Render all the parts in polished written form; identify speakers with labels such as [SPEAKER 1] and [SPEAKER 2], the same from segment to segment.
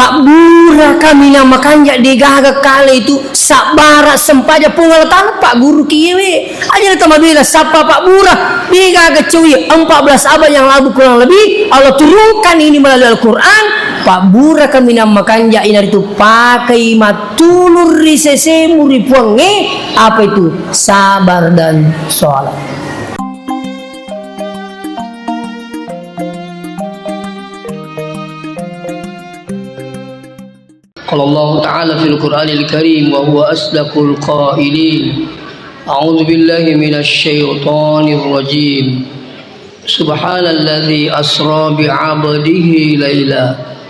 [SPEAKER 1] Pak Bura kami namakan jak digaga kali itu sabara sempaja pungal tanah Pak Guru kiwe aja tambah bila sapa Pak Bura digaga cuy 14 abad yang lalu kurang lebih Allah turunkan ini melalui Al-Quran. Pak Bura kami namakan jak ini itu pakai matulur risese muripuange apa itu sabar dan sholat. قال الله تعالى في القرآن الكريم وهو أصدق القائلين أعوذ بالله من الشيطان الرجيم سبحان الذي أسرى بعبده ليلا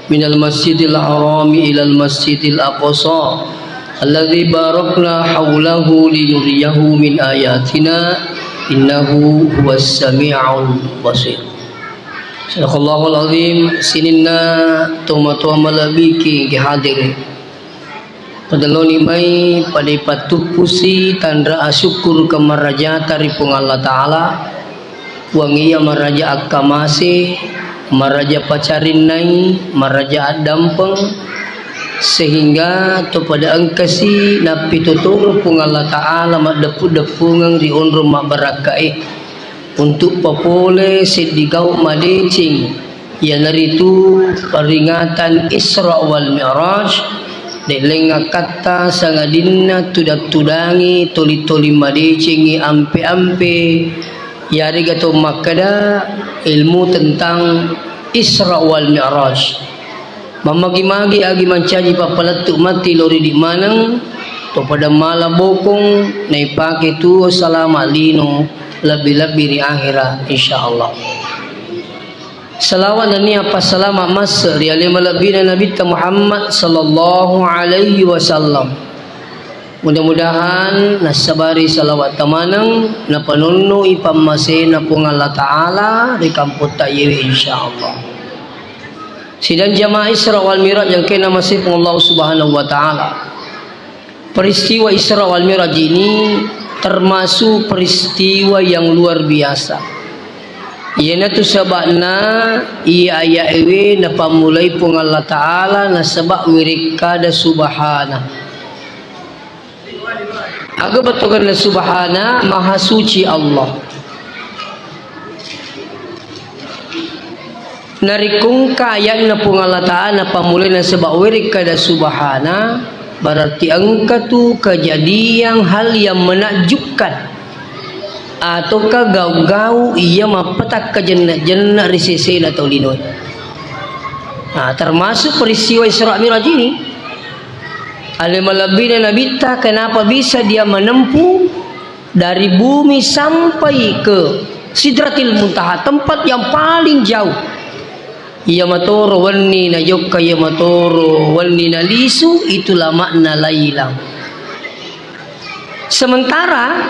[SPEAKER 1] من المسجد الحرام إلى المسجد الأقصى الذي باركنا حوله لنريه من آياتنا إنه هو السميع البصير. Sadaqallahul azim. Sininna tuma-tuma malabiki hadir padaloni mai pada patupusi tandra asyukur kemaraja taripung Allah Ta'ala wangi maraja akamase maraja pacarin nai maraja adampeng sehingga to pada angkasi napi tutur pung Allah Ta'ala madepu-depungang riun rumah barakai untuk popole sedigau madecing yang itu peringatan Isra wal Mi'raj delenga kata sangadinna tudak-tudangi toli-toli madecingi ampe-ampe yari gato makada ilmu tentang Isra wal Mi'raj mamagi-magi agi mancaji papalatuk mati lori di manang to pada mala bokong naipake tu salamalino lebih-lebih di akhirat insyaallah. Salawat dan apa salamat mas di alimah lebih Nabi Muhammad sallallahu alaihi wasallam. Mudah-mudahan nasabari salawat tamanang na panunno ipamasena pung Allah Ta'ala di kamput tayyib insyaallah. Sidang jamaah Isra wal Mi'raj yang kena masih pung Allah Subhanahu wa Ta'ala. Peristiwa Isra wal Mi'raj ini termasuk peristiwa yang luar biasa. Iana tu sebabna ia ayat ewe na pamulai pung Allah Ta'ala na sebab wirikada subhana. Aga betukan na subhana maha suci Allah. Narikung kayat na pung Allah Ta'ala na pamulai na sebab wirikada subhana. Berarti angka tu kejadian hal yang menakjubkan ataukah gau-gau ia mapetak ke jannah risese atau linoi. Termasuk peristiwa Isra Mi'raj ini alimalabi dan nabita kenapa bisa dia menempuh dari bumi sampai ke Sidratil Muntaha, tempat yang paling jauh. Ya matoro wanni na yokka ya matoro wanni na lisu, itulah makna lailang. Sementara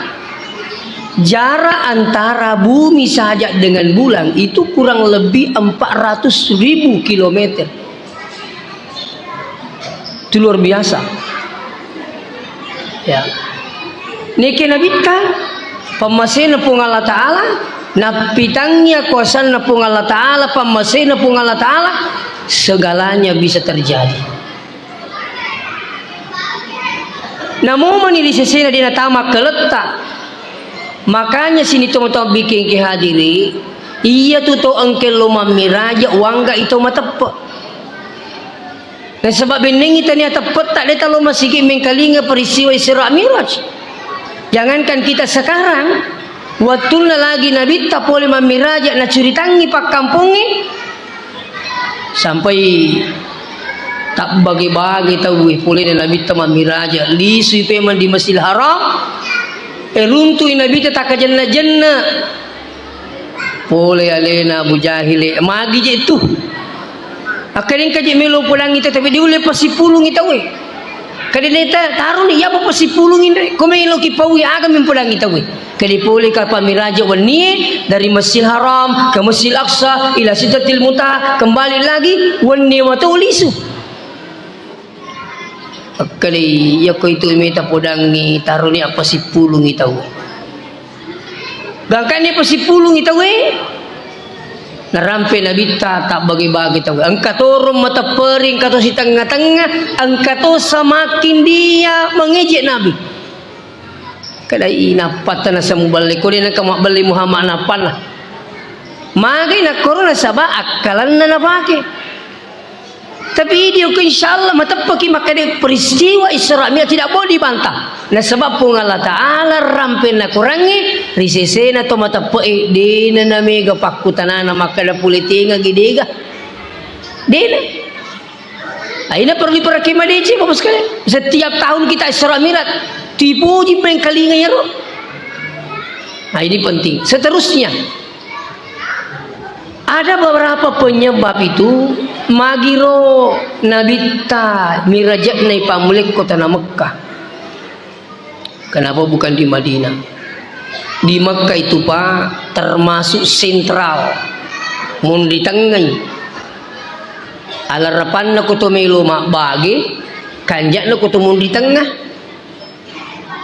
[SPEAKER 1] jarak antara bumi saja dengan bulan itu kurang lebih 400.000 kilometer. Itu luar biasa. Ya. Niki nabita pamasena pung Allah Ta'ala napitangnya kuasa pung Allah Ta'ala pamasena pung Allah Ta'ala segalanya bisa terjadi. Namun ini sesena dina tamak keletak. Makanya sini tong-tong bikin kehadiri iya tu to angkel loma miraja wangga itu matepe. Dan sebab beneng kita ni tepat tak ada lo masih mengkalinga peristiwa Isra Mi'raj. Jangankan kita sekarang, watulna lagi Nabi tak boleh memiraja nak curitangi pak kampungi sampai tak bagi-bagi tahu boleh Nabi tak memiraja li suipeman di Masjidil Haram. Runtuh Nabi tak ke jannah-jannah. Boleh alena Abu Jahil magi je itu. Akarin kaje melo pulang kita tapi dia boleh pasi pulung kita we. Kadang kita taruh ni ya apa pasi pulung ini. Kau melo ki pawi agam mempulang kita we. Kali boleh ka pamiraja wani dari Masjidil Haram ke Masjidil Aqsa ila Sidratil Muntaha kembali lagi wani wa tulisu. Kali ya ko itu minta podang ni taruh ni apa si pulung kita we. Bahkan ni pasi pulung kita we. narampe nabita tak bagi-bagi tahu angkatorong mata pering kato si tengah-tengah angkato semakin dia mengejek Nabi kadai napatan na sa mubalik ko din kamak bali Muhammad napan lah magay na korona sabah akalan na napake tapi dia ko insyaallah matapaki makade peristiwa Isra Mi'raj tidak boleh dibantah na sebab pun Allah Ta'ala rampin na kurangi risese na to matapaki di na namiga pakutanana makada pulitinga gidiga di na ay na perlu diperhatikan deci Bapak sekalian setiap tahun kita Isra Mi'raj dipuji pengkalinganya roh nah ini penting seterusnya ada beberapa penyebab itu magiro nabita mirajak nai pamulik kota Mekkah. Kenapa bukan di Madinah? Di Mekkah itu Pak termasuk sentral, mun di tengah. Alarapan na kuto melo mak bagi, kanjak na kuto mun di tengah.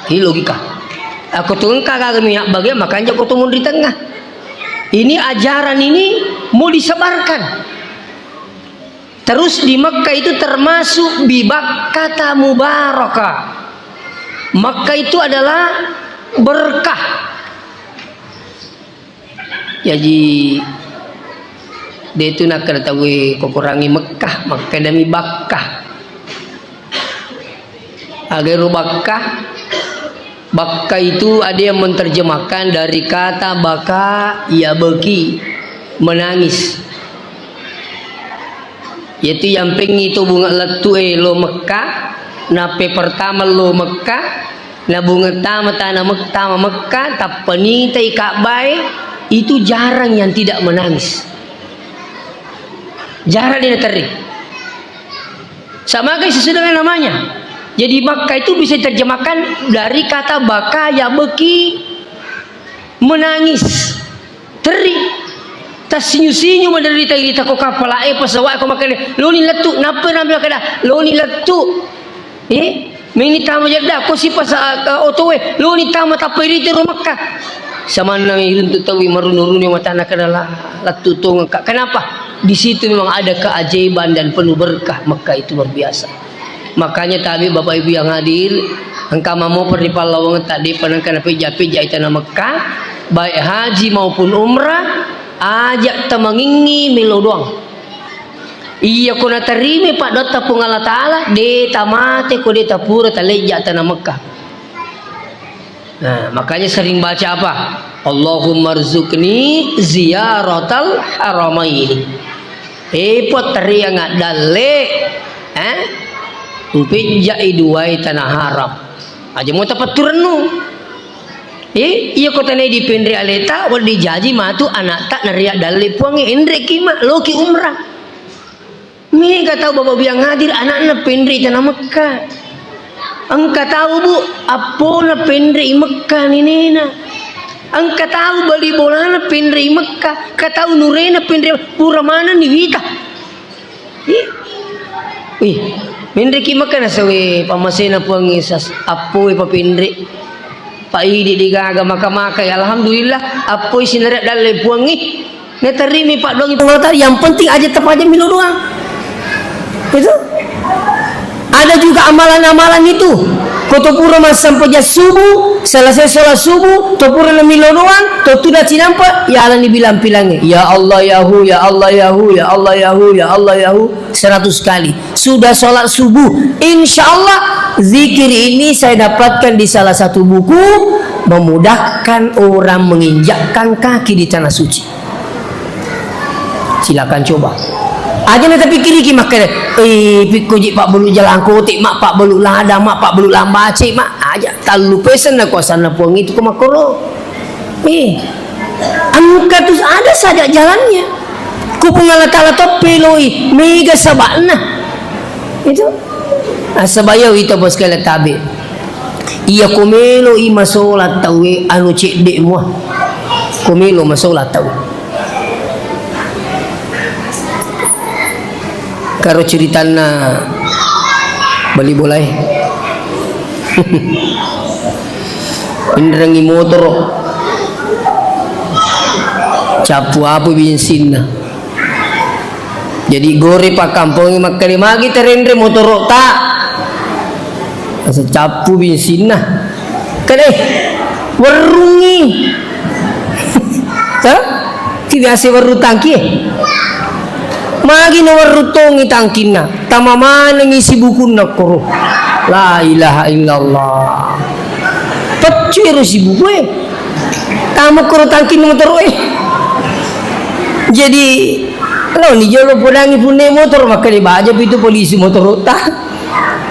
[SPEAKER 1] Ini logika. Aku tuh kagak minyak bagi makanya kuto mun di tengah. Ini ajaran ini mau disebarkan. Terus di Mekkah itu termasuk bibak kata mubarakah. Mekkah itu adalah berkah. Jadi dia itu nak kena tahu kurangi Mekkah maka demi bakah. Agar bakah. Bakah itu ada yang menerjemahkan dari kata baka ya beki menangis. Yaitu yang pengi itu bunga letu lo Mekah nape pertama lo Mekah na bunga tama tanah Mekah tapani tai Ka'bah itu jarang yang tidak menangis jarang dia teri sama guys sesuai dengan namanya jadi Mekah itu bisa diterjemahkan dari kata baka ya beki menangis teri tasinyu-sinyu menderita irita ko kapala pesawat ko makane lo ni letu napa namanya kada lo ni letu mini tama jada ko si pas otowe lo ni tama tapiriti ro Makkah sama nami runtu tawi marunuruni mata nak adalah letu tu kenapa di situ memang ada keajaiban dan penuh berkah Makkah itu luar biasa makanya tadi Bapak Ibu yang hadir engkau mau pergi Palawang tadi penangkan peja-peja itu nama Makkah baik haji maupun umrah ajak temangingi milo doang iya kuna terima Pak Dota pun Allah Ta'ala de tamate ko de tapura talejak tanah Mekah nah makanya sering baca apa Allahumma rzuqni ziyaratal haramaini pot teriang dale upija iduai tanah haram aja mau tepat turun iya kota ini di pendri aleta wal dijaji matu anak tak nariak dalil puangi indre kima loki umrah mi tahu bapak biang hadir anak pendri tanah Mekah engkau tahu bu apa na pendri Mekah ini na engkau tahu bali bola na pendri Mekah kau tahu nurena pendri pura mana ni wita wih pendri kima kana sawe pamasena puangi sas apo pa pendri Pak Idi digaga maka alhamdulillah apa sineret dalil puangi ne terimi Pak dong itu yang penting aja tepat aja minum doang itu ada juga amalan-amalan itu kotopura mas sampai subuh selesai sholat subuh topura na milo doang to dah cinampa ya Allah ni bilang-bilangnya ya Allah yahu ya Allah yahu ya Allah yahu ya Allah yahu 100 kali sudah sholat subuh insyaallah zikir ini saya dapatkan di salah satu buku memudahkan orang menginjakkan kaki di tanah suci silakan coba aja nanti pikir iki makanya pikuji Pak Belu jalan kotik mak Pak Belu lada mak Pak Belu lambace mak aja talu pesen na kuasana puang itu kemakoro angka terus ada saja jalannya kupungala kala topeloi mega sabana itu asabayo itu bos kala tabi iya komelo i masolat tawe anu cek dek muah komelo masolat tawe karo ceritana bali boleh indrangi motor capu apa bensin Jadi gore pak kampung makali magi terendre motor tak asa capu bensin nah kadeh warungi ta tidak ase waru tangki magi no waru tongi tangkina tamaman ngisi buku nak koro la ilaha illallah peciro si buku tamu koro tangkin motor jadi kalau ni jolo pudangi punne motor makali baja itu polisi motor tak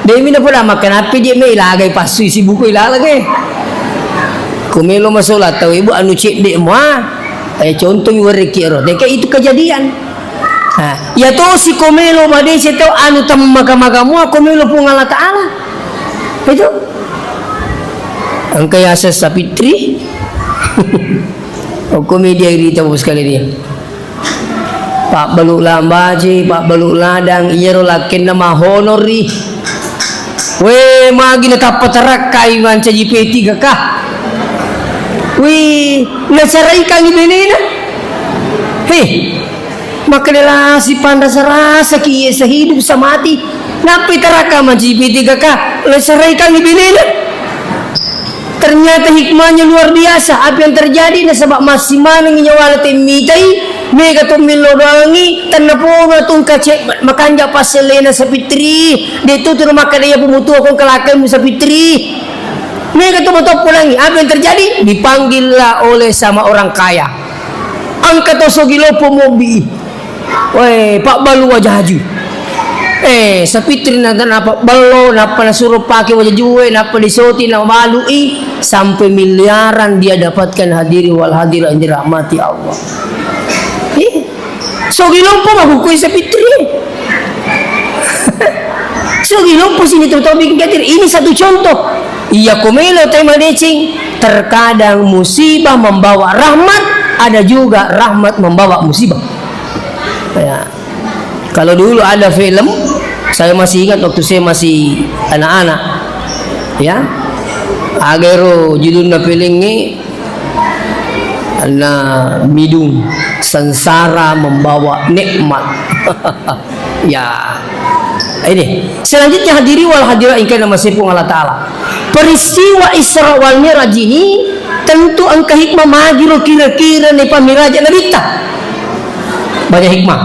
[SPEAKER 1] demi na pula makan api dia me ilagay pasu si buku ilalagay kumelo masolat tahu ibu anu cek dek mua contoh wariki ro dek itu kejadian ya to si komelo made si tahu anu tam maga-magamu komelo pun Allah Taala itu angka yasa sapitri komedia iri tahu sekali dia Pak Baluk Lambaji, Pak Baluk Ladang, iya lakin nama honori. Weh, magi na kapatarak kaiwan sa GP3 ka. Weh, nasaray kang ibinina. Heh, makanila si panda sa rasa kiye sa hidup sa mati. Napitarak ka man GP3 ka, nasaray kang ibinina. Ternyata hikmahnya luar biasa. Apa yang terjadi nasabak masih mana nyawa temitai. Mega to milodangi tanapunga tung kacek makanja paselena sa pitri dito to makadaya pumutu akong kalakay mo sa pitri mega to pulangi apa yang terjadi dipanggillah oleh sama orang kaya ang katosogilo pomobi weh Pak Balu wajah haju sa pitri na apa balo napa nasuruh pakai wajah juwe napa disoti na malui sampai miliaran dia dapatkan hadiri wal hadira yang dirahmati Allah. So gilompo mahukoy sa pitri. So gilompo sini tubig kadir. Ini satu contoh. Iya kumelo tayo madecing. Terkadang musibah membawa rahmat, ada juga rahmat membawa musibah. Ya. Kalau dulu ada film, saya masih ingat waktu saya masih anak-anak. Ya. Agero judulnya film ini na midung sengsara membawa nikmat. Ya ini selanjutnya hadiri wal hadira ingkar nama sepung Allah Ta'ala peristiwa Isra wal Miraj ini tentu angka hikmah magiro kira-kira ni pamiraj nabita banyak hikmah.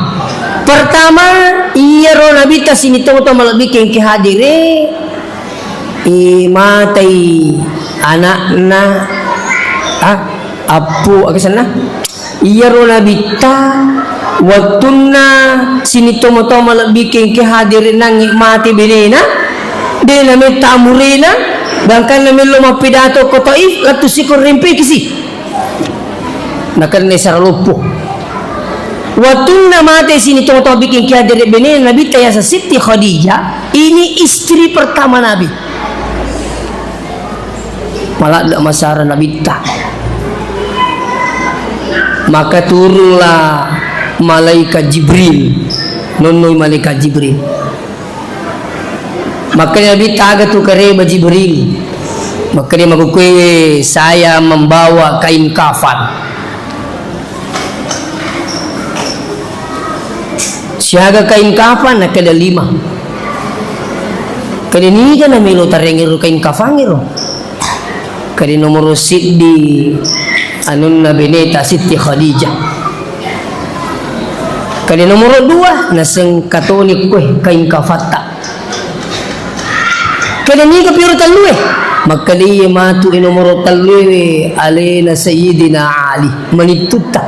[SPEAKER 1] Pertama iya ro nabita sini tahu-tahu malabik yang kehadire imatai anakna apu akasana iya ro nabita watunna sini tomo-tomo lebih ke hadirin nang nikmati benena dena metamurina dan kan namelo mapidato ko taif latu sikor rimpi kisi nakan nesar lupo watunna mate sini tomo-tomo bikin ke hadirin benena nabita ya sa Siti Khadijah ini istri pertama Nabi malah ada masalah nabita. Maka turunlah malaikat Jibril nonoi malaikat Jibril maka Nabi taga tu kareba Jibril maka dia magukwe saya membawa kain kafan siaga kain kafan nak ada 5 kali ni kan namilo tarengiro kain kafan ngiro kali nomor siddi anun na beneta Siti Khadijah kali nomor 2 naseng katonik kwe kain kafata kali ni kapiro talwe makali matu nomor talwe alena Sayyidina Ali manituta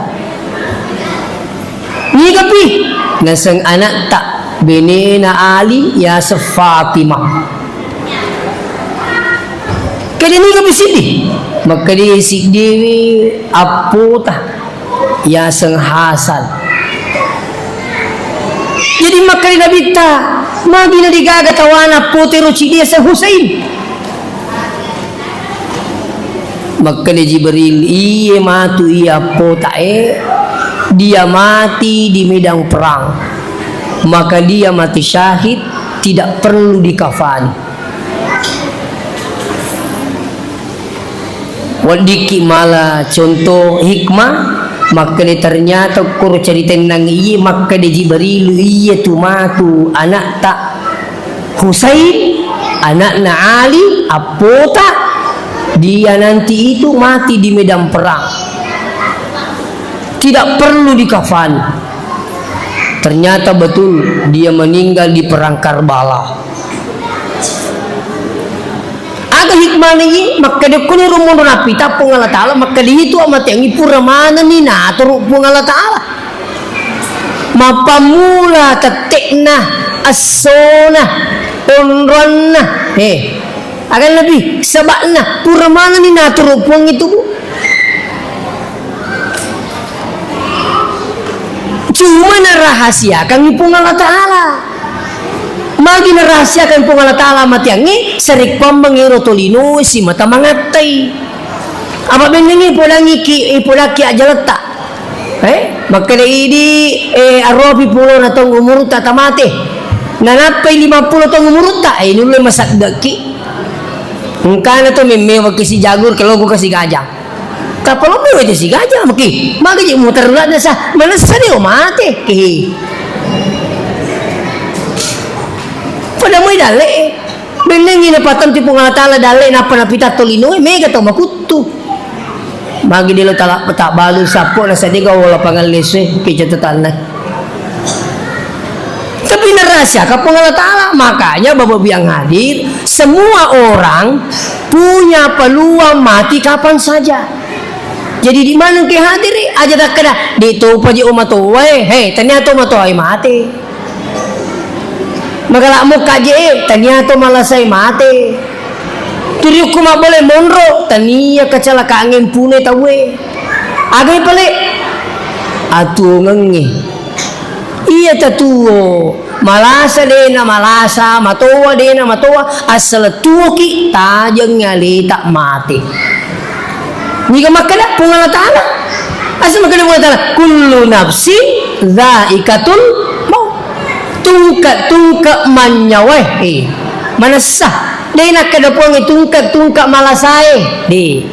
[SPEAKER 1] ni kapi naseng anak tak benena Ali ya Fatimah kali ni kapi sidi maka dia sidiri aputa ya sang Hasan jadi maka dia nabita magi na digaga tawana putero dia sa Husain maka dia Jibril iye matu iya aputa dia mati di medan perang maka dia mati syahid tidak perlu dikafani wadiki malah contoh hikmah Maka dia ternyata kuro cerita nang iya, maka dia Jibril iya tu matu anak tak Husain, anak na Ali, apota dia nanti itu mati di medan perang, tidak perlu dikafan. Ternyata betul dia meninggal di perang Karbala. Aga hikmah ni maka dia kuni rumun rapi tapung Allah Ta'ala, maka dia itu amat yang ipura mana ni na turupung Allah Ta'ala mapamula tatekna asona onronna akan lebih sebabna pura mana ni na turupung itu bu. Cuma na rahasia kami pung Allah Ta'ala, magi na rahasia kan pung Allah Ta'ala matiangi serik pambangiro tolino si mata mangatay apa benengi polangi ki polaki aja letak maka ini aropi pulo na tong umuruta tamate nanapay 50 tong umuruta nuloy masak daki ngkana to memewa kasi jagur kalau ko kasi gajah kapalo mewa si gajah maki magi muter na sa manasa ni umate pada mo dale benengi na patam ti pung Allah Ta'ala dale na panapita tolino mega to makutu magi dilo tala tak balu sapo na sa diga wala pangalese ki catatan na. Tapi narasya ka pung Allah Ta'ala, makanya Bapak yang hadir semua orang punya peluang mati kapan saja. Jadi di mana ke hadir aja tak kena di tu paji umat tu ternyata umat tu mati. Magala mo kaje ternyata malah saya mati. Turi ko boleh monro tania kecelakaan pune tawe. Agai pale atu ngengi. Iya tatuo malasa dena malasa matoa dena matoa asal tuo ki tajeng ngali tak mati. Nika makana pung Allah Ta'ala asal makana pung Allah Ta'ala kullu nafsi dhaikatul maut tungkat manyaweh manasah dena kada pung tungkat malasai di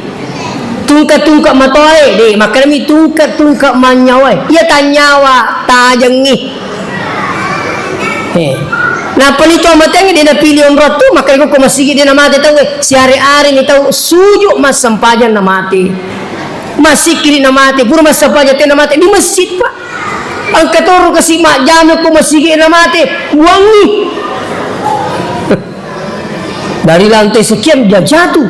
[SPEAKER 1] tungkat matoe di makana mi tungkat manyaweh ia tanyawa tajengi nah pelito mateng dia pilih umrah tu maka ko masigi dia mati tahu si hari-hari ni tahu sujuk mas sempajan na mati masih kiri na mati pura mas sempajan na mati di masjid pak ang katoro kasi mak jamu ko masigi na mati wangi dari lantai sekian dia jatuh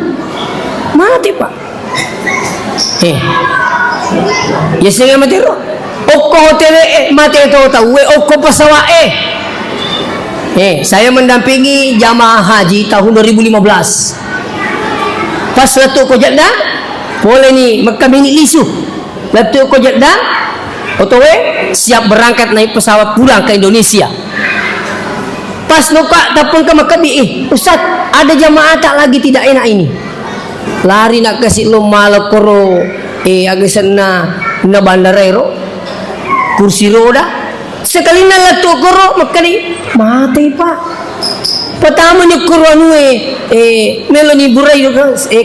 [SPEAKER 1] mati pak ya sehingga mati ro oko hotel mati tahu tahu oko pasawa saya mendampingi jamaah haji tahun 2015. Pas waktu ko Jeddah, boleh ni kami ni lisu. Waktu ko Jeddah, otowe siap berangkat naik pesawat pulang ke Indonesia. Pas nuka tapung ke Makabi, Ustaz, ada jamaah tak lagi tidak enak ini. Lari nak kasih lo malakoro, agisana na bandarero, kursi roda. Sekali nalato koro makali mati pak. Pertama ni koro anu meloni burai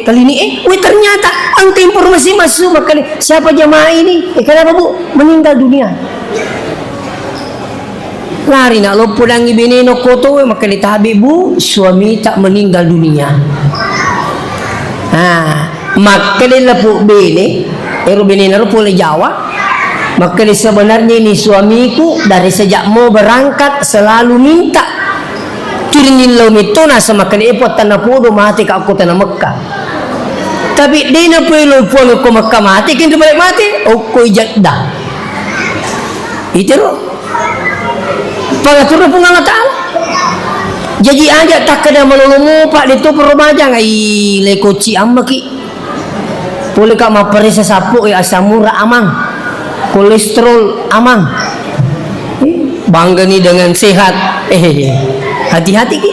[SPEAKER 1] kali ni ternyata angka informasi masuk makali siapa jamaah ini kenapa bu meninggal dunia. Lari nak lo pulang ibini no koto makali tabi bu suami tak meninggal dunia. Makali lapu bini bini naru pulai Jawa. Maka sebenarnya ini suamiku dari sejak mau berangkat selalu minta turinin lo mitona sama kali epot tanah podo mati ke aku tanah Mekah. Tapi dia nak perlu pulang ke Mekah mati kan balik mati. Aku Jeddah. Itu loh. Pengatur pun Allah Ta'ala. Jadi aja tak kena melulu pak itu perumahan ai le koci ambaki. Boleh kak maperisa sapu asam murah amang. Kolesterol aman, bangga ni dengan sehat. Hati-hati ki.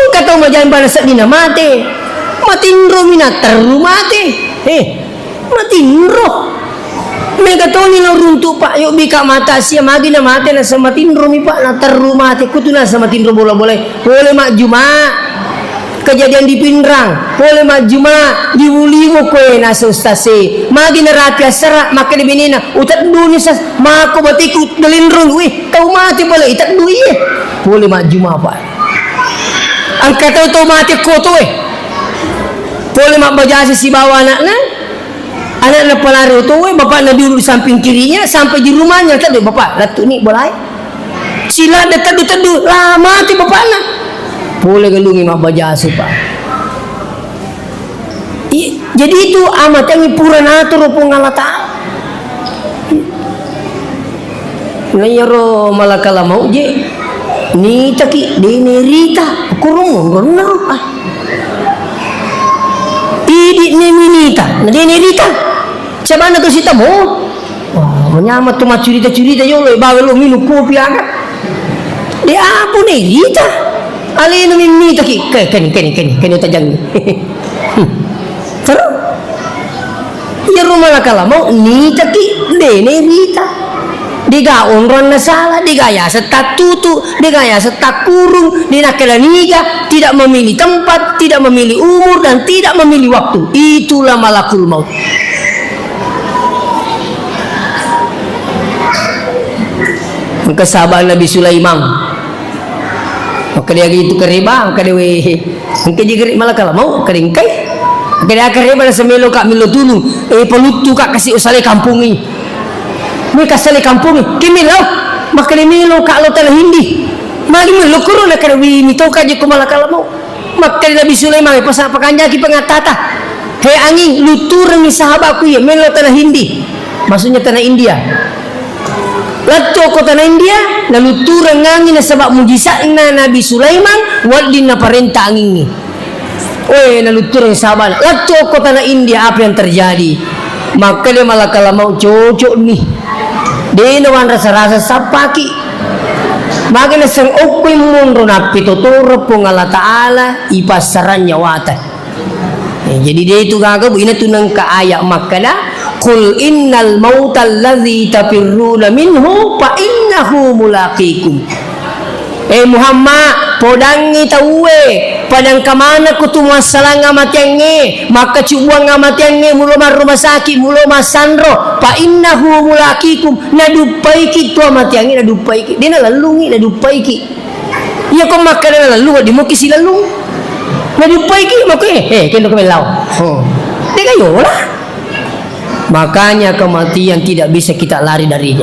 [SPEAKER 1] Kata macam mana sedina mati, matindro minat teru mati. Matindro. Mereka tahu ni runtuh pak. Yuk bika mata siam lagi na mati na sama tindro mi pak na teru mati. Kutu na sama tindro boleh boleh mak Jumat.
[SPEAKER 2] kejadian di Pindrang boleh majuma di Wuliwo koe na stase magi nerapia serak maka di binina utat dunia sas mako batiku delindrung wih tau mati boleh itak duit boleh majuma apa angkat tau mati koto boleh mak bajasi si bawa anaknya pelari itu bapak na dulu di samping kirinya sampai di rumahnya tadi bapak latu ni boleh sila ada teduh-teduh lah mati bapaknya boleh gelungi mak bajasi pak jadi itu amat yang pura natur Allah Ta'ala ngayaro malakala mau je ni taki dini rita kurung guna idi ni minita na dini rita siapa nak kasih tamu menyamat tu mak cerita-cerita yolo bawa lo minum kopi angkat dia apa ni rita alinu minita ki keni tajang terus ya rumah kala mau nita ki dene rita diga onron na salah digaya setak tutu digaya setak kurung dinakala niga tidak memilih tempat tidak memilih umur dan tidak memilih waktu itulah malakul maut kesabaran Nabi Sulaiman maka dia gitu kereba maka dia mungkin dia malah kalau mau keringkai maka dia kereba dan semelo kak milo dulu pelutu kak kasih usale kampung ini mereka kasih kampung ini kimilau maka dia milo kak lo tanah hindi mali milo kurun nak kerwi mito kaji malah kalau mau maka dia Nabi Sulaiman pasal pakanjaki pengatata hei angin lutur ni sahabatku ya melo tanah hindi maksudnya tanah India Lato kota na India lalu turang angin na sebab mujizat na Nabi Sulaiman wadin na parenta angin ni lalu turang sahabat lato kota na India apa yang terjadi maka dia malah kalau mau cocok ni dia nawan rasa-rasa sapaki maka na sang okui mundo na pitotoro pong Allah Ta'ala ipasaran nyawatan jadi dia itu gagab ina tunang ka ayak makana Qul innal mautal ladzi tafirruna minhu fa innahu mulaqikum. Muhammad podangi tawe padang kamana kutu masalah ngamatiange maka cubuang ngamatiange mulo rumah sakit mulo masandro fa innahu mulaqikum nadupaiki tu amatiange nadupaiki dina lalungi nadupaiki iya ko makana lalu di muki silalung nadupaiki maka kendo kemelau dia kayo lah. Makanya kematian tidak bisa kita lari darinya.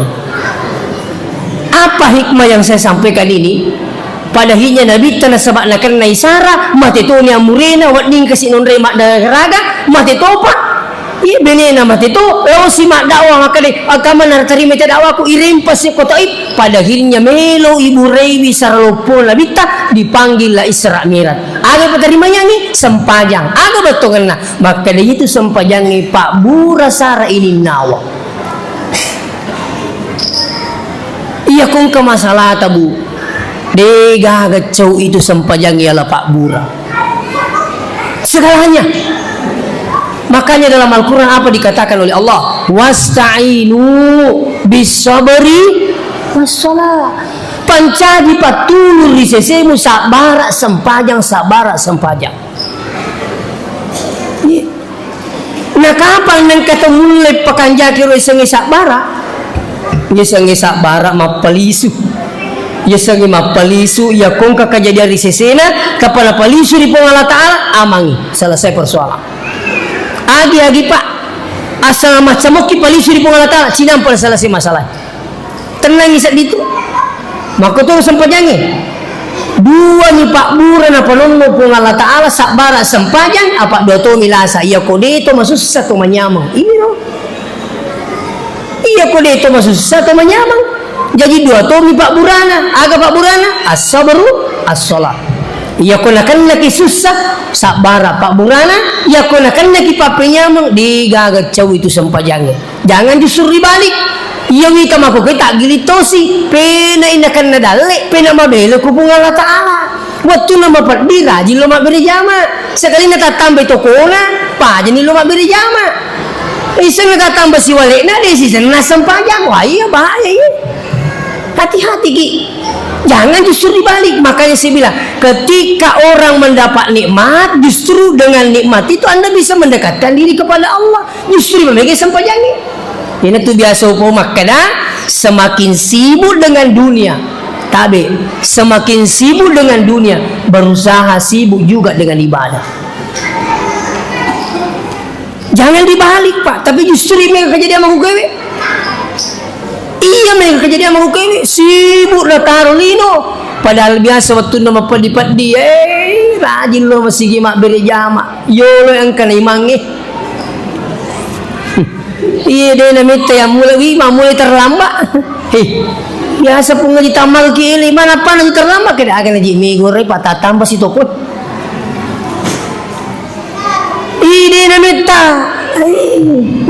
[SPEAKER 2] Apa hikmah yang saya sampaikan ini? Pada hinya Nabi tanah sebab nak kena isara mati tu ni amurena wading kasih nonre mak raga mati topa. Iya benena mati tu lawan si mak dakwah maka deh agama nar terima dakwah ku irim pasi kotaib. Pada akhirnya melo ibu Rewi saralopo labita dipanggil lah Isra Mi'raj. Aga peterimanya ni sempajang. Aga betul kena. Maka dia itu sempajangi Pak Bura Sara ini nawa. Iya kong ke masalah tabu. Dega gacau itu sempajangi ala Pak Bura. Segalanya. Makanya dalam Al-Quran apa dikatakan oleh Allah? Wasta'inu bisabri wassalah. Pancadi patulur di sesemu sabara sempajang. Nah kapan nang kata mulai pakanjaki roi sengi sabara? Ya sengi sabara mapalisu. Ya sengi mapalisu ya kongka kejadian di sesena kapala palisu di Allah Ta'ala amangi selesai persoalan. Agi pak asal macam oki palisu di Allah Ta'ala cinam pada selesai masalah. Tenang isat itu. Maka tu sempajangi dua ni Pak Bura na panonno pung Allah Ta'ala sabara sempajang apa dua to milasa iya kode itu masuk satu menyamang ini no iya kode itu masuk satu menyamang jadi dua to mi Pak Burana aga Pak Burana as-sabru as-salat iya konakan laki susah sabara Pak Burana iya konakan laki Pak penyamang digagat jauh itu sempajangnya jangan justru dibalik. Yang kita maku kita gilitosi pena inakan nadale pena mabelo kupung Allah Ta'ala waktu nama perdira di loma berjama sekali nata tambah tokona pa jadi loma berjama isa nata tambah si walekna desi sana sempajang wah iya bahaya iya hati-hati ki Jangan justru dibalik. Makanya saya bilang, ketika orang mendapat nikmat, justru dengan nikmat itu Anda bisa mendekatkan diri kepada Allah. Justru memegang sempajani. Ini tuh biasa umpama kada semakin sibuk dengan dunia. Tapi semakin sibuk dengan dunia, berusaha sibuk juga dengan ibadah. Jangan dibalik, Pak. Tapi justru mereka kejadian mau gawe. Iya, mereka kejadian mau gawe. Sibuk dah taruh lino. Padahal biasa waktu nama padi-padi, rajin lo masih gimak beri jama. Yo lo yang kena imangi. Iya dia namanya yang mulai terlambat. Biasa pun ngaji tamal kili mana apa nanti terlambat kada akan ngaji minggu patah tambah si toko. Ide namita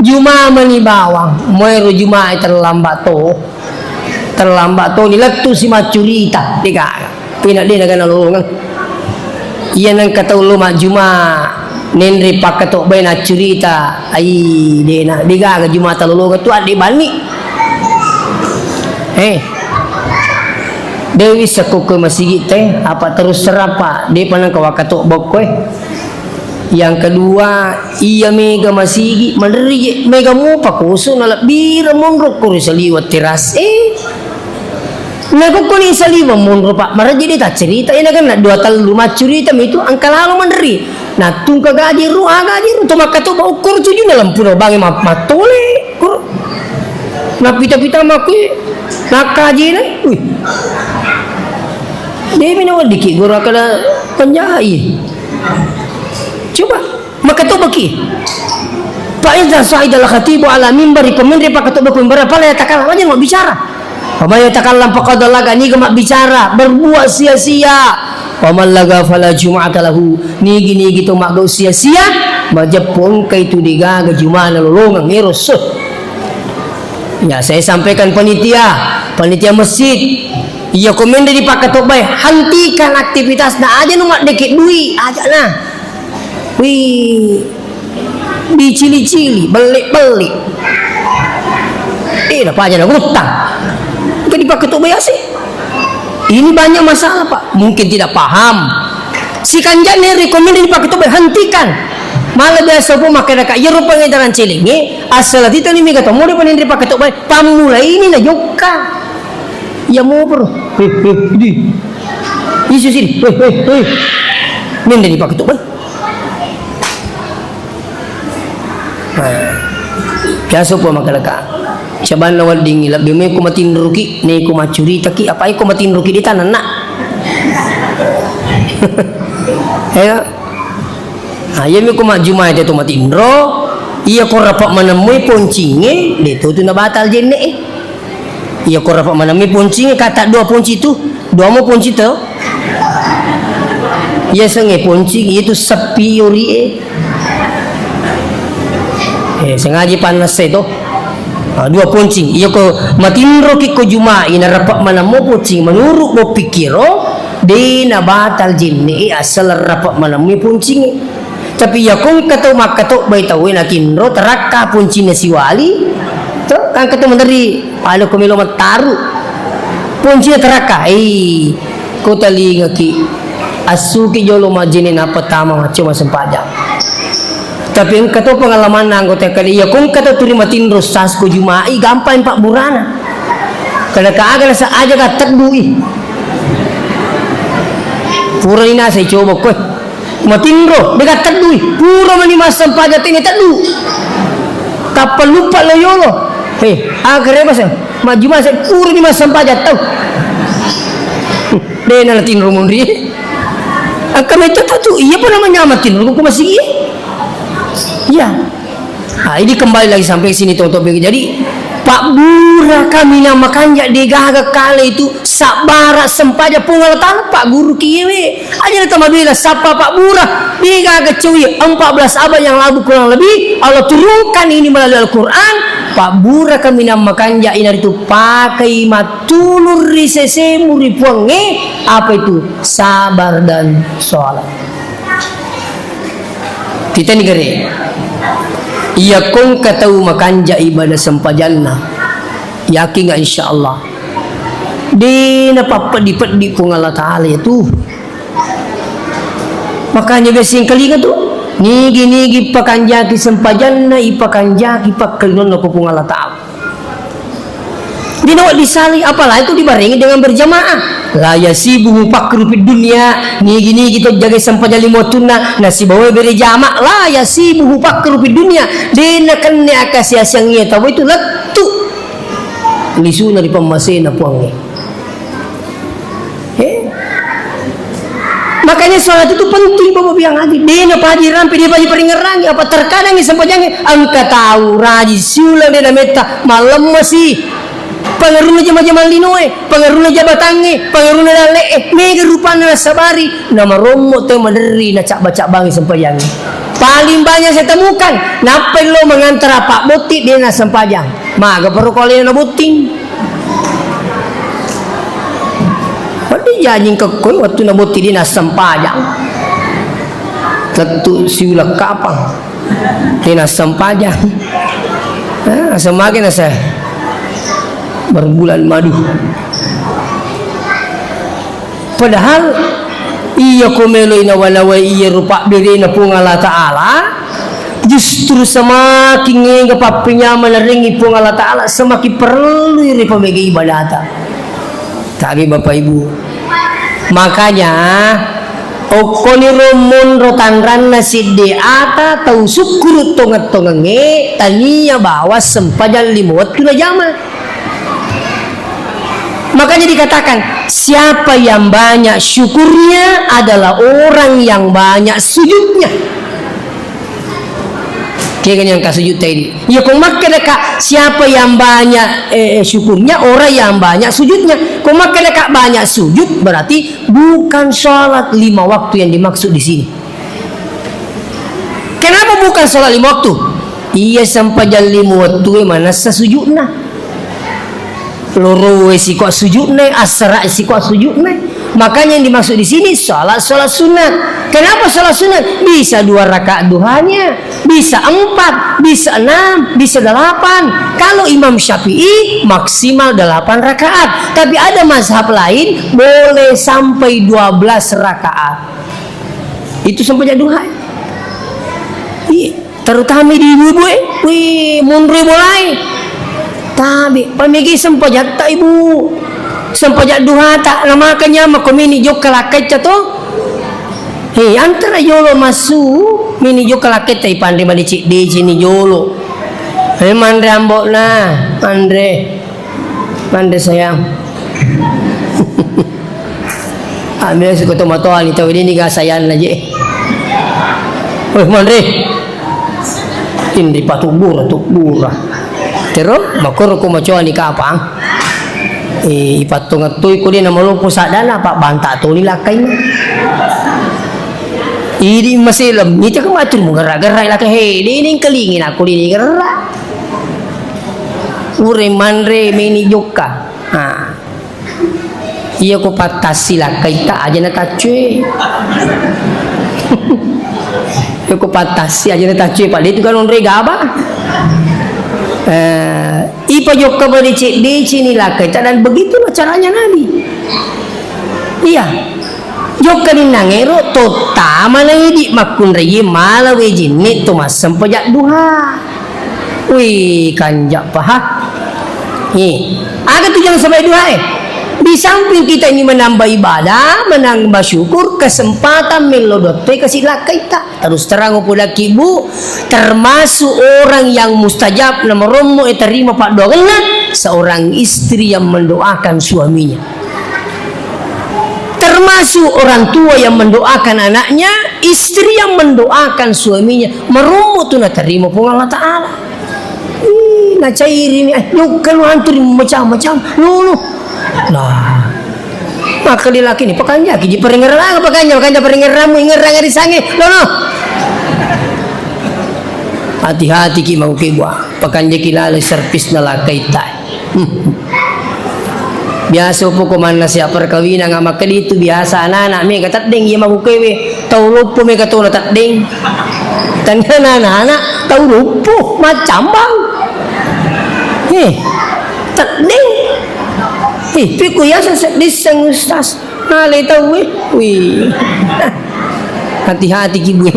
[SPEAKER 2] Juma mani bawang moeru Juma terlambat to nilatu si macurita dika pina dia naga nalungan iya nang kata ulo mak Juma nenri pakatok bay na curita ai dena diga ga Juma talulungan tu adi bani Dewi sakuk masigi teh apa terus serapa dia panang kawakatok bokoy. Yang kedua iya mega masigi manderi mega mo pakuso na bira monro ko saliwat tiras nago ko ni saliwa monro pak maraji dia cerita ina kan dua talu macurita itu angka lalu manderi na tung kagaji ru agaji ru to makato ba ukur tuju na lampuno bangi matole kur na pita-pita makui nakaji na dia minawal diki guru kada penjai coba maka tu baki fa idza sa'ida al-khatibu ala minbari pemindri pak tu baki minbar pala yatakallam aja mau bicara apa yatakallam faqad laga ni mak bicara berbuat sia-sia paman laga fala jum'ata lahu ni gitu mak gau sia-sia majapun kai tu digaga jumana lolongang ngeros ya saya sampaikan panitia masjid iya komende di pak tu bay hentikan aktivitas na aja nu mak deket duit aja nah wih, dicili-cili, beli-beli. Apa aja nak utang? Bukan dipakai untuk bayar sih. Ini banyak masalah pak. Mungkin tidak paham. Si kanjani rekomendasi dipakai untuk bayar hentikan. Malah biasa pun makan dekat. Ya rupanya jalan celingi. Asal kita ni mereka tahu. Mau dipakai untuk bayar. Pamulai ini nak joka. Ya mau bro. Di. Yesus ini. Minta dipakai untuk bayar. Biasa po makalaka siyaban lawal dingi labi may kumatin ruki ni kumacuri taki apa ay kumatin ruki di tanan na ayo ayo may kumajumay dito matindro iya ko rapak manamoy poncinge dito tu na batal jenne iya ko rapak manamoy poncinge kata dua ponci tu dua mo ponci tu iya sange poncing itu sapiuri sengaja panas itu dua poncing iya ko matinro ki ko Juma ina rapak mana mo poncing menurut mo pikiro di na batal jinni asal rapak mana mo poncing tapi ya kung kataw makato bay tawin akinro teraka poncing na si wali to kan kataw mandari palo ko milo mataru poncing na teraka ko talinga ki asuki jolo majini na patama macho masampajang tapi ang kato pengalaman na anggota kali ya kung kato terima tinros sas ko Juma gampang pak burana kada kaaga sa aja ka tagdui pura ina sa coba ko matinro bega tagdui pura mani masam paja tini tagdu kapal lupa loyolo akhirnya mas Juma sa pura ni masam paja tau dena na tinro mundri ang kami tu iya pa naman nyaman tinro ko masih ya, nah ini kembali lagi sampai sini topik. Jadi Pak Bura kami namakan ya digaga kali itu sabara sempaja pungal Pak guru kiwe aja nama bila sapa Pak Bura digaga cuy 14 abad yang lalu kurang lebih Allah turunkan ini melalui Al-Quran. Pak Bura kami namakan ya ini itu pakai matulur risese muripuange apa itu sabar dan sholat. Kita ni gere iya kong kataw makanja ibadah sempajalna yakin nga insyaallah di napapadi-padi po ng Allah Ta'ala itu. Makanya biasanya kali nga to, nigi pakanjaki sempajan na ipakanjaki pakalinon na po ng Allah Ta'ala. Dinawa disali apalah itu dibarengi dengan berjamaah. La yasibu pakru fid dunya, nigi to jaga sempajan limotuna nasibawa berjamaah. La yasibu pakru fid dunya, dina kanne akasia siangnya tahu itu letu. Lisuna di pemasena puangnya. Makanya sholat itu penting Bapak biang hati. Dia paji rampi, dia paji peringerangi. Apa terkadang ni sempajangnya angka tahu raji siulang dia meta malam masih pengaruhnya jama-jama linoe, pengaruhnya jabatange, pengaruhnya dale mega rupanya sabari nama romo teh maderi na cak baca bangi sempajangnya. Paling banyak saya temukan napa lo mengantar Pak Boti dia na sempajang. Maga perlu kali na buting. Pada janjing kekoi waktu na buti dia na sempajang. Tentu siulak kapang. Dia na sempajang. Semakin na saya berbulan madu. Padahal iya komeloy na walaway iya rupa biri na pong Allah Ta'ala, justru semakin nga papinyaman na ringi pong Allah Ta'ala, semakin perlu iri pamigay ibadata. Tagi Bapak Ibu. Makanya okoni romon rotanran na sidde ata tau syukur tongat-tongange taniya bawa sempajan limot tuna jama. Makanya dikatakan siapa yang banyak syukurnya adalah orang yang banyak sujudnya. Kaya yang kasujud tadi. Ya kung makadaka siapa yang banyak syukurnya orang yang banyak sujudnya. Kung makadaka banyak sujud berarti bukan sholat 5 waktu yang dimaksud di sini. Kenapa bukan sholat 5 waktu? Iya sampajan 5 waktu mana sesujudna. Loro si kuat sujudnya, asra si kuat sujudnya. Makanya yang dimaksud di sini sholat sunat. Kenapa sholat sunat? Bisa 2 rakaat duhanya, bisa 4, bisa 6, bisa 8. Kalau Imam Syafi'i maksimal 8 rakaat. Tapi ada mazhab lain boleh sampai 12 rakaat. Itu sampai duha. Terutama di ibu-ibu, wih, mundur mulai. Tapi pamigi sempajat tak ibu, sempajat duha tak namakannya makomini jok kalaket cato. Hei antara yolo masuk mini jok kalaket tapi pandai mandi cik di sini yolo. Hei mandre ambok nah, mandre sayang. Ambil suka tomatoan itu ini gak sayang aja. Hei mandre, ini patubur terus makoro ko macoan ni kapang ipatung atoy ko din na malumpo sa dana pak banta to ni lakay idi masilam ni ta kamatur mo gara-gara lakay he di ning kalingin ako di gara ure manre meni joka iya ko patas sila kay ta aja na tacue iya ko patas aja na tacue pak itu kan onrega ba ipajok ka ba di sini lakay dan begitulah caranya Nabi. Iya jok ka din nangero to tama lang idi makun rayi malawi jinit to masam pajak duha. Wih kanjak paha. Agak tu jangan sampai duha Di samping kita ini menambah ibadah, menambah syukur, kesempatan melodote kasih lakai tak. Terus terang pula kibu, termasuk orang yang mustajab nama romo terima pak doanya, seorang istri yang mendoakan suaminya. Termasuk orang tua yang mendoakan anaknya, istri yang mendoakan suaminya. Meromo tu nak terima pun Allah Ta'ala. Nak cair ini, yuk kalau hantu macam-macam, no. Nah, maka dia laki ni pakanya kiji peringeran pakanya peringeran ingerang di sange no. Hati-hati ki mau ki buah pakanya kilala servis na lakai tai. Biasa po kumana siya perkawinan nga maka dito biasa anak mi katatding iya magukewe taulupo mi katuna tatding tanda anak taulupo macam bang tatding Piku ya sesek diseng ustaz. Nale tahu wih. Hati-hati ki bu.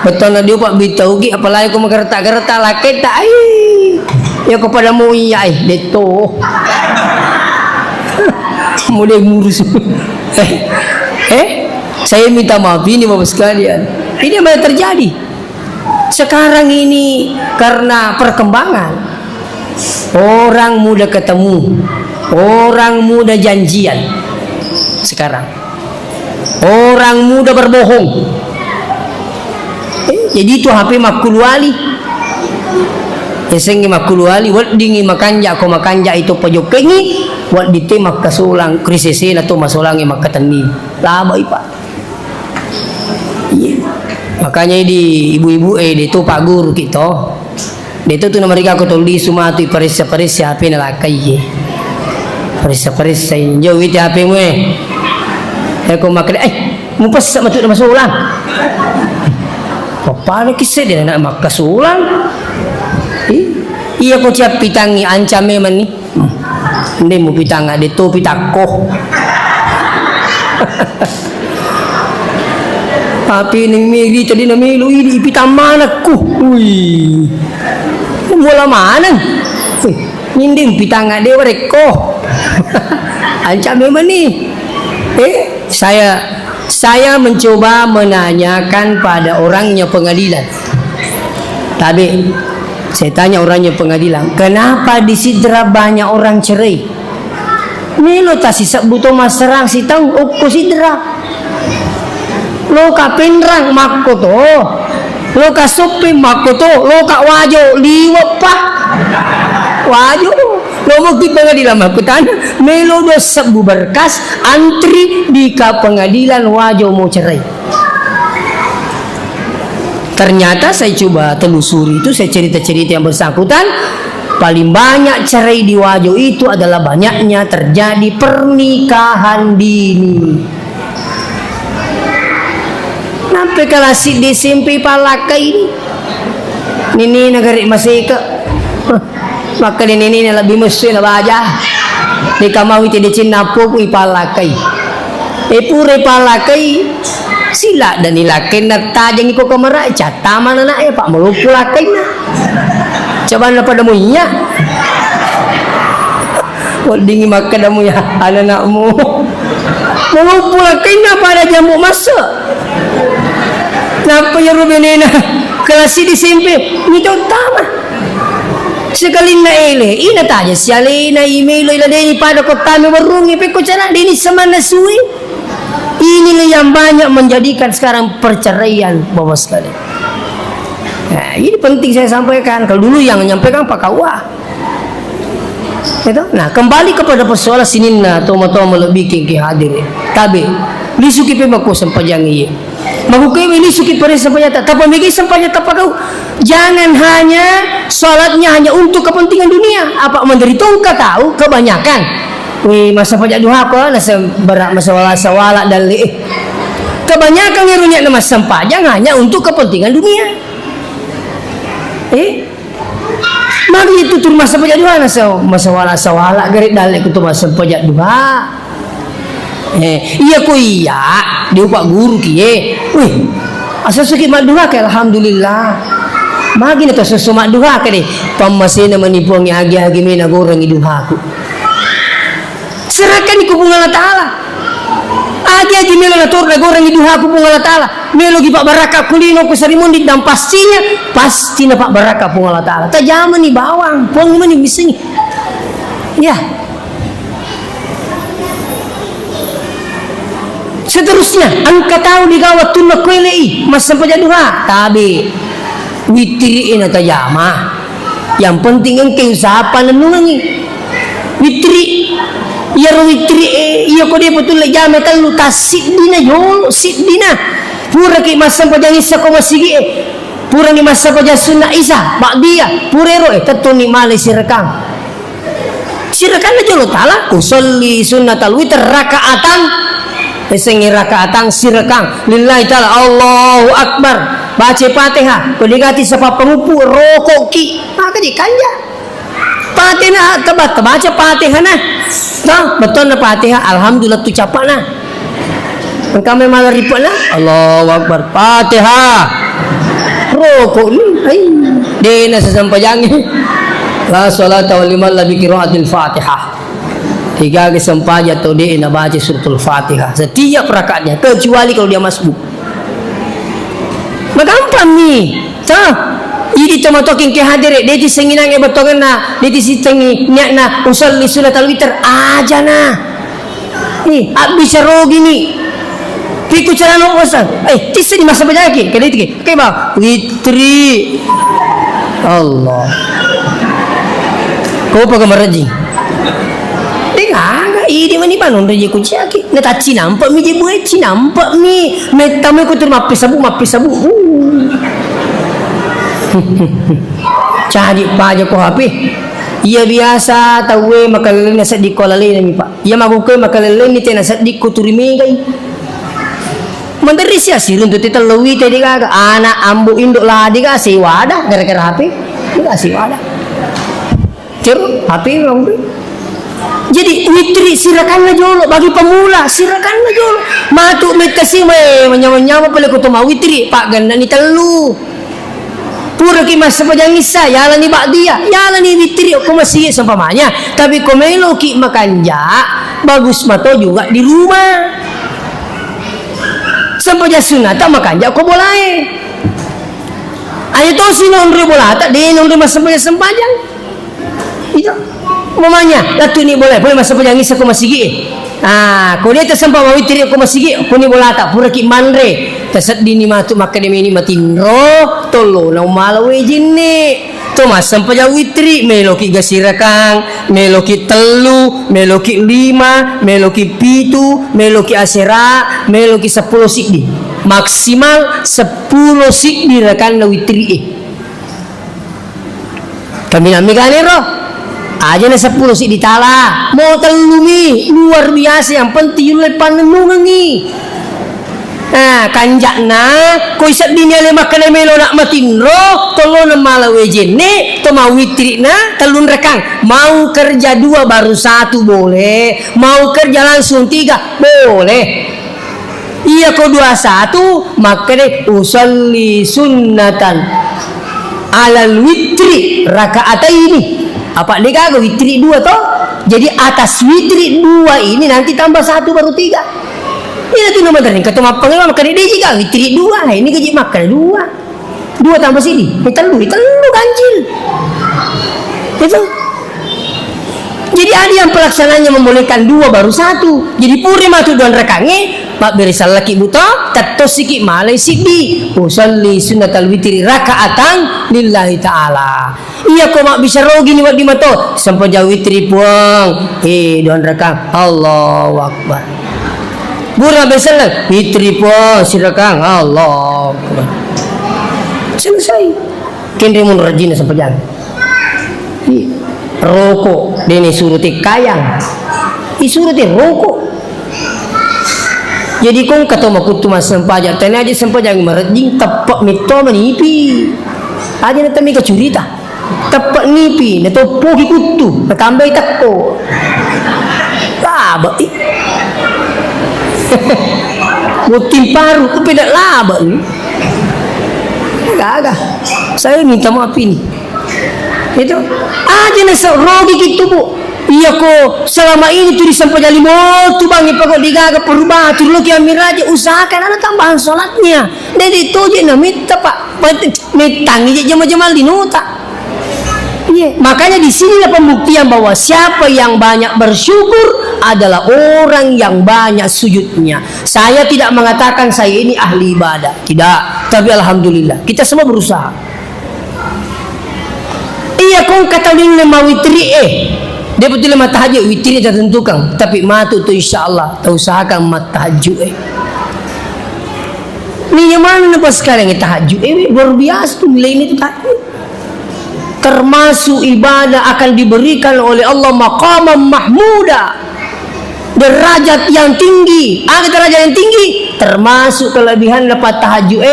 [SPEAKER 2] Betul na dia pak bitau ki apalagi aku magerta-gerta laki tak ya kepada mu iya deto. Mulai ngurus. Saya minta maaf ini Bapak sekalian. Ini apa yang terjadi? Sekarang ini karena perkembangan, orang muda ketemu, orang muda janjian. Sekarang orang muda berbohong. Jadi itu HP makul wali. Esengi makul wali, wad dingi makanja ko makanja itu pajokengi, wad ditemak kasulang krisesin atau masulangi makatani. Laba ipa. Iya. Makanya di ibu-ibu itu Pak Guru kita. Itu tuh mereka aku tulis semua tu perisa-perisa HP nalakai ye. Perisa-perisa jauh itu HP mu aku makan mu pas masuk ulang. Apa ni kisah dia nak makan ulang? Iya ko siap pitangi ancam memang ni. Hindi mo pitanga dito pitako. Tapi ning mili tadi na milo ini ipitang manakku. Wih. Mula mana? Ninding pitanga dia reko. Ancam memang ni. Saya mencoba menanyakan pada orangnya pengadilan. Tapi saya tanya orangnya pengadilan, kenapa di Sidra banyak orang cerai? Milo tak sisa butuh maserang si tahu uku Sidra. Lo ka penrang makoto, lo ka sopi makoto, lo ka wajo liwat pa. Wajo, lo mau di pengadilan makutan, melo do sebu berkas antri di ka pengadilan wajo mau cerai. Ternyata saya coba telusuri itu, saya cerita-cerita yang bersangkutan, paling banyak cerai di wajo itu adalah banyaknya terjadi pernikahan dini. Nampak kalau si disimpi palakai ini negeri masih ke maka ini lebih mesti na baja di kamau itu di Cina pun palakai pure palakai sila dan ilakin na tajang iko kamera cataman anak pak melupul lakai na coba na pada munya wadingi maka damu ya anak-anakmu melupul lakai na pada jamu masa. Napa ya Rubenena kelas di SMP itu utama sekali na ele ina taja siali na email ila deni pada kota mi warungi pe ko cara deni sama nasui inilah yang banyak menjadikan sekarang perceraian Bapak sekalian. Nah, ini penting saya sampaikan. Kalau dulu yang menyampaikan Pak Kawa itu. Nah, kembali kepada persoalan sini na tomo-tomo lebih ki hadir tabe lisuki pe mako sampajangi mahukai ini suki pada sampanyata tapi megi sampanyata pakau jangan hanya salatnya hanya untuk kepentingan dunia apa menderita engkau tahu kebanyakan masa pajak duha ko nasa berat masa wala dan kebanyakan ngirunya nama sampajang hanya untuk kepentingan dunia mari itu tur masa pajak duha nasa masa wala garit dalek itu masa pajak duha iya ko iya dia Pak Guru kiye asal suki maduha ke alhamdulillah magi na to susu maduha ke de pamasina manipuang agi-agi mina goreng iduhaku serahkan iku bunga Allah Ta'ala agi-agi mina na tor na goreng iduhaku bunga Allah Ta'ala melo gi Pak Baraka kulino ko sarimundi dan pastinya pasti na Pak Baraka bunga Allah Ta'ala tajaman ni bawang puang ni mising ya. Seterusnya angka tahu di gawat tunna kuelei masa pajaduha tabi witri ina tajama yang penting engke usahapan nungangi witri ya witri iya ko dia betul jama telu tasid dina yo sid dina pura ki masa pajangi sa ko masigi pura ni masa pajah sunna isa bak dia purero tetuni male sirekang aja lo tala usolli sunnatal witr rakaatan Esengi rakaatang sirekang lillahi ta'ala Allahu Akbar baca Fatihah kodigati sapa pengupu rokok ki maka dikanja Fatihah baca Fatihah nah. Tah, betul na Fatihah. Alhamdulillah tu capak nah. Kami malah ripot nah. Allahu Akbar. Fatihah. Rokok ni. Hai. Dena sesampainya. La salata wa liman la bi qiraatil Fatihah. 3 kesempatan atau dia nak baca suratul Fatihah setiap rakaatnya kecuali kalau dia masbuk. Magampang ni. Tah. Ini cuma talking ke hadir dia di senginang e betongan na dia di sitengi niat na usalli sulatul witr aja na. Ni habis rogi ni. Piku cara no usah. Tisa di masa bajaki kada itu ke ba witri. Allah. Kau pakai meraji. Agak ini mani banon reje kuciaki. Ne taci nampak mi je buat ci nampak mi. Metame ko tur mapi sabu. Cari paja ko HP. Ia biasa tahu makalele na sadi ko lalay mi pa. Ia magukoy makalele ni tena sadi ko turimi kay. Mandari siya sirun tu tita lawi tadi ka anak ambu induk ladi ka si wada gara-gara HP. Ka si wada. Cur HP orang tu. Jadi witri sirakanlah jolo bagi pemula sirakanlah jolo matuk metasi menyawa pala ko tuma witri pak ganda ni telu pura ki mas sapajangisa yala ni ba'dia yala ni witri ko masih sampamanya tapi ko melo ki makanja bagus mato juga di rumah sampaja sunata makanja ko boleh ayo to sinonre bolata de nonre mas sampajang itu mamanya datu ni boleh masa pejangis aku masih gi. Kau dia tersampa mawitri aku masih gi. Aku ni bola tak pura ki manre. Tasat dini matu makademi ni matinro tolo na umalawe jinni. To mas sampai witri meloki gasirakang, meloki telu, meloki 5, meloki 7, meloki asera, meloki 10 sikdi. Maksimal 10 sikdi rakan na witri Kami nak megane roh. Aja na 10 si ditala mau telumi luar biasa yang penting yun lepan nungangi kanjak na ko isap dinya le makan melo nak matinro tolo na malawe jene to mau witri na telun rekang mau kerja 2 baru 1 boleh mau kerja langsung 3 boleh iya ko 21 makane usalli sunnatan alal witri rakaataini apa dia kagak witri 2 toh jadi atas witri 2 ini nanti tambah 1 baru 3 ini nanti nomor tadi ketemu pengen makan dia juga witri 2 ini gaji makan 2 tambah sini telu ganjil itu jadi ada yang pelaksananya membolehkan 2 baru 1 jadi puri matu don rekange mak beri salaki buta tatos siki malai sidi usalli sunnatal witri rakaatan lillahi ta'ala iya kok mak bisa rogi ni di mato sampai jauh witri puang don rekang Allahu Akbar burah besalah witri puang sirakang Allahu Akbar selesai kini mun rajin sampai jauh rokok dini suruti kayang isuruti rokok jadi kong ketemu kutu mas sempajak tanya aja sempajak merajing tepak mito menipi aja nanti mereka curita tepak nipi nanti pogi kutu bertambah takko laba mutim paru tu pedak laba agak saya minta maaf ini itu aja nasa rogi gitu bu iya ko selama ini tu disampaikan limo tu bang ipakok digaga perubah tu lo kian miraja usahakan ada tambahan solatnya jadi tu je na minta pak mitangi je jema-jema dinuta iya makanya di sinilah pembuktian bahwa siapa yang banyak bersyukur adalah orang yang banyak sujudnya. Saya tidak mengatakan saya ini ahli ibadah, tidak, tapi alhamdulillah kita semua berusaha. Iya kong kata lima witri dia betul lemah tahajud witri tertentukan tapi matu tu insyaallah tak usahakan mat tahajud ni yang mana nampak sekarang tahajud luar biasa tu nilai ini tu tahajud termasuk ibadah akan diberikan oleh Allah maqamam mahmuda derajat yang tinggi derajat yang tinggi termasuk kelebihan dapat tahajud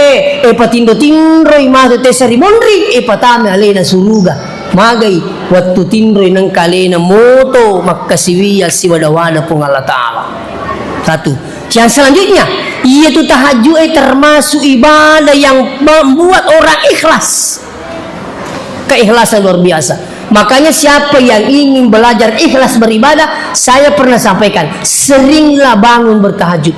[SPEAKER 2] patindo tindro imah te serimondri patame alena suruga magai waktu tinroy ng kalina moto makasiwiya si wada-wada pong Allah Ta'ala. Satu. Yang selanjutnya, yaitu tahajud termasuk ibadah yang membuat orang ikhlas. Keikhlasan luar biasa. Makanya siapa yang ingin belajar ikhlas beribadah, saya pernah sampaikan, seringlah bangun bertahajud.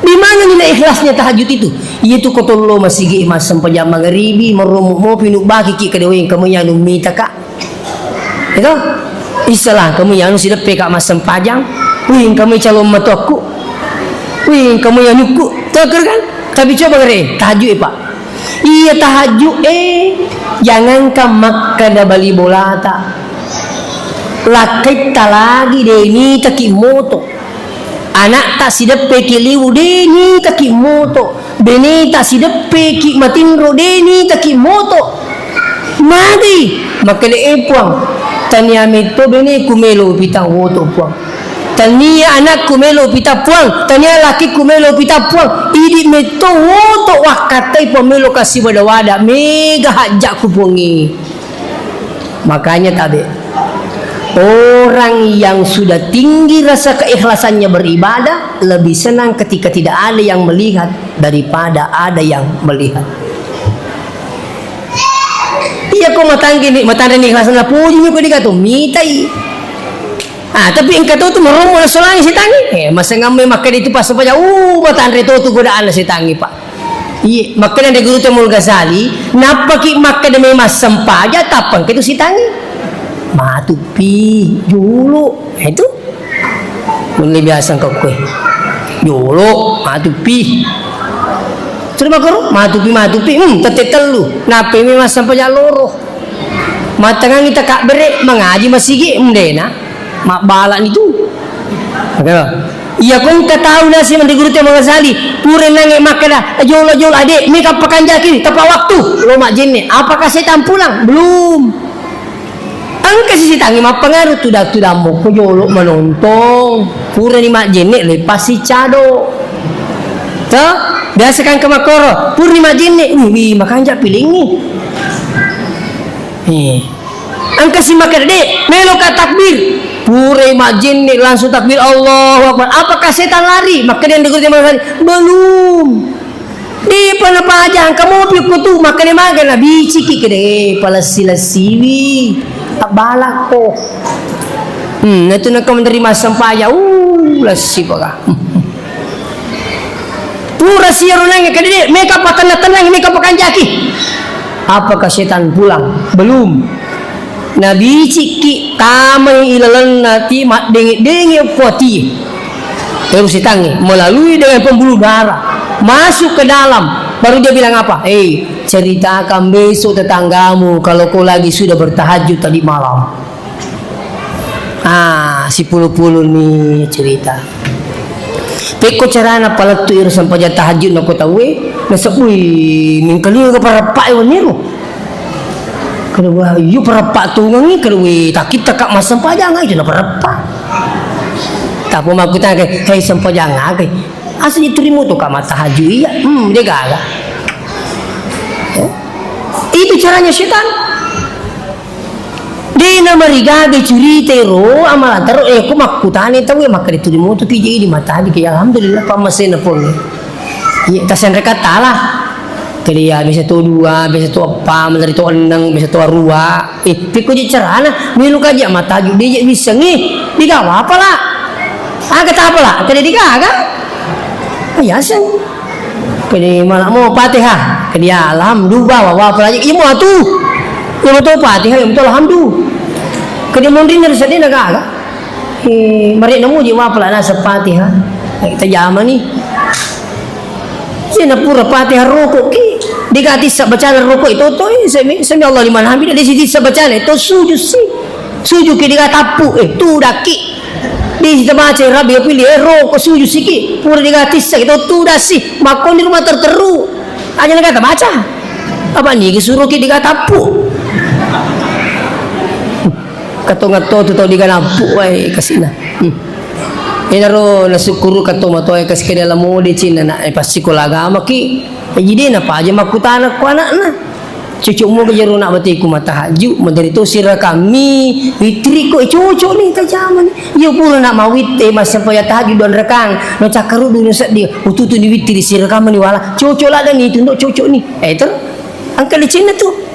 [SPEAKER 2] Di mana nilai ikhlasnya tahajud itu? Yaitu kotolo masigi mas sampajam magharibi marumuk mo pinuk baki ki kadewing kamu yang numita kak. Itu istilah kamu yang sudah peka mas sampajang, wing kamu calon mataku, wing kamu yang nuku, tahu kan? Tapi coba ngere tahajud pak. Iya tahajud jangan kamak kada bali bolata. Lakit lagi deni takimoto. Anak tak sidepe ki liu deni takimoto. Beni tak sidepe ki matinro deni takimoto. Madi makale puang. Tania mito beni kumelo pitang woto puang. Tania anak kumelo pita puang, tania laki kumelo pita puang. Idi meto woto wakatai pemelo kasih wada-wada mega hajak kupungi. Makanya tabe orang yang sudah tinggi rasa keikhlasannya beribadah lebih senang ketika tidak ada yang melihat daripada ada yang melihat. Iya kok matangin ikhlasan lah puji ko dikato mitai. Tapi engkau tu meromo na solangi si tangi. Masa ngamay makan itu pas sampaya. Batan reto tu godaan na si tangi pak. Iya, makan ada guru Temul Ghazali. Napaki makan demi mas sampaya tapang itu si tangi. Matupi dulu. Itu. Muli biasa kau kue. Dulu matupi. Sudah makro matupi. Tetetelu. Nape mi mas sampaya loro. Matangan kita kak bere mengaji masigi mdena. Mak balan itu. Iya kau tak tahu nasi mandi guru Temul Ghazali. Pure nange makada. Jol adik. Mereka pekan jaki. Tepat waktu. Lo mak jenne. Apakah setan pulang? Belum. Angka sisi tangi mak pengaruh. Tudak mau ko jolo menonton. Pure ni mak jenne lepas si cado. Tuh. Biasa kan ke makoro. Pure ni mak jenne. Wih makan jak pilih ni. Angka si makada dek. Melo ka takbir. Pure majin nih langsung takbir Allahu Akbar. Apakah setan lari? Maka dia digunakan lari. Belum. Di penepajang kamu piuk tu maka dia makan nabi ciki kede pala sila siwi balak ko. Itu nak kamu menerima sampaya. Lasi baka. Pura siaru nang kede mereka pakan tenang mereka pakan jaki. Apakah setan pulang? Belum. Nabi ciki kami ilalan nanti mak dengi kuati terus ditangi melalui dengan pembuluh darah masuk ke dalam baru dia bilang apa? Ceritakan besok tetanggamu kalau kau lagi sudah bertahajud tadi malam. Si puluh-puluh nih cerita. Peko carana palatu ir sampai tahajud nak kau tahu nasabui mingkali ke para pak waniru. Kedua, you perapa tungangi kedua takit takak mas sampajangan itu na perapa. Tapi makutan kay sampajangan kay asli terima tu kak mata haji iya, dia gagal. Itu caranya setan. Dia na marigaga cerita ro amalan taro ko makutan itu maka diterima tu tiji di mata haji kay alhamdulillah pamasen na pun. Iya tasan rekata lah. Kaya bisa tu dua, bisa tu apa, menjadi tu enang, bisa tu rua. Piko je cerana, milu kaji mata dia bisa ni, diga apa lah? Kata apa lah? Kata diga kan? Ya sen. Kaya malah mau Fatihah, kaya alhamdulillah, apa lagi? Ibu tu, ibu tu Fatihah, ibu tu alhamdulillah. Kaya mungkin dari sedih naga. Mari namu je apa lah nasa Fatihah. Kita zaman ni. Sina pura Fatihah rukuk ki dikati sa bacaan rukuk itu to sami Allah liman hamid di sisi sa bacaan itu sujud ki dikatapu tu daki di sisi baca Rabbi pilih rukuk sujud siki pura dikati sa itu tu dasi makon di rumah terteru aja kata baca apa ni disuruh ki dikatapu katongato tu to dikanapu wai kasina. Inaro nasukuru kato matoy kas kaya lamu di Cina na pasti ko agama ki. Jadi na pa aja makutana ko anak na. Cucukmu kejar nak batiku matahajud, dari tu sirah kami witri kok cucuk ni tajaman. Ya pula nak mawit masa paya tahajud dan rekang. No cakaru dulu set dia. Utu tu ni witri sirah kami ni wala. Cucuk lah dah ni tunduk cucuk ni. Tu angkat di Cina tu.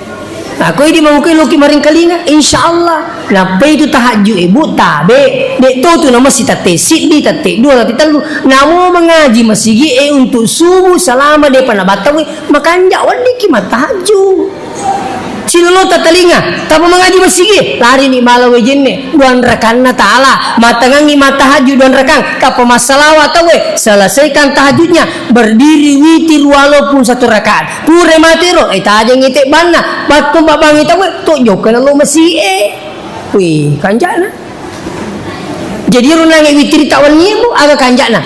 [SPEAKER 2] Aku ini mau ke loki maring kalinga insyaallah. Napa itu tahajud ibu tabe. Dek tu nama si tate siddi tate dua tapi telu. Namo mengaji masigi untuk subuh selama de pana batawi makan jak wadi ki tahajud. Silolo tatalinga tapi mengaji masigi lari ni malawe jenne duan rakanna taala matangangi matahajud duan rakang apa masalah watawe selesaikan tahajudnya berdiri witir walaupun satu rakaat pure matiro taje ngite banna batu babang itawe to jokana lo masih wih kanjana jadi runange witir tawan nyimu aga kanjana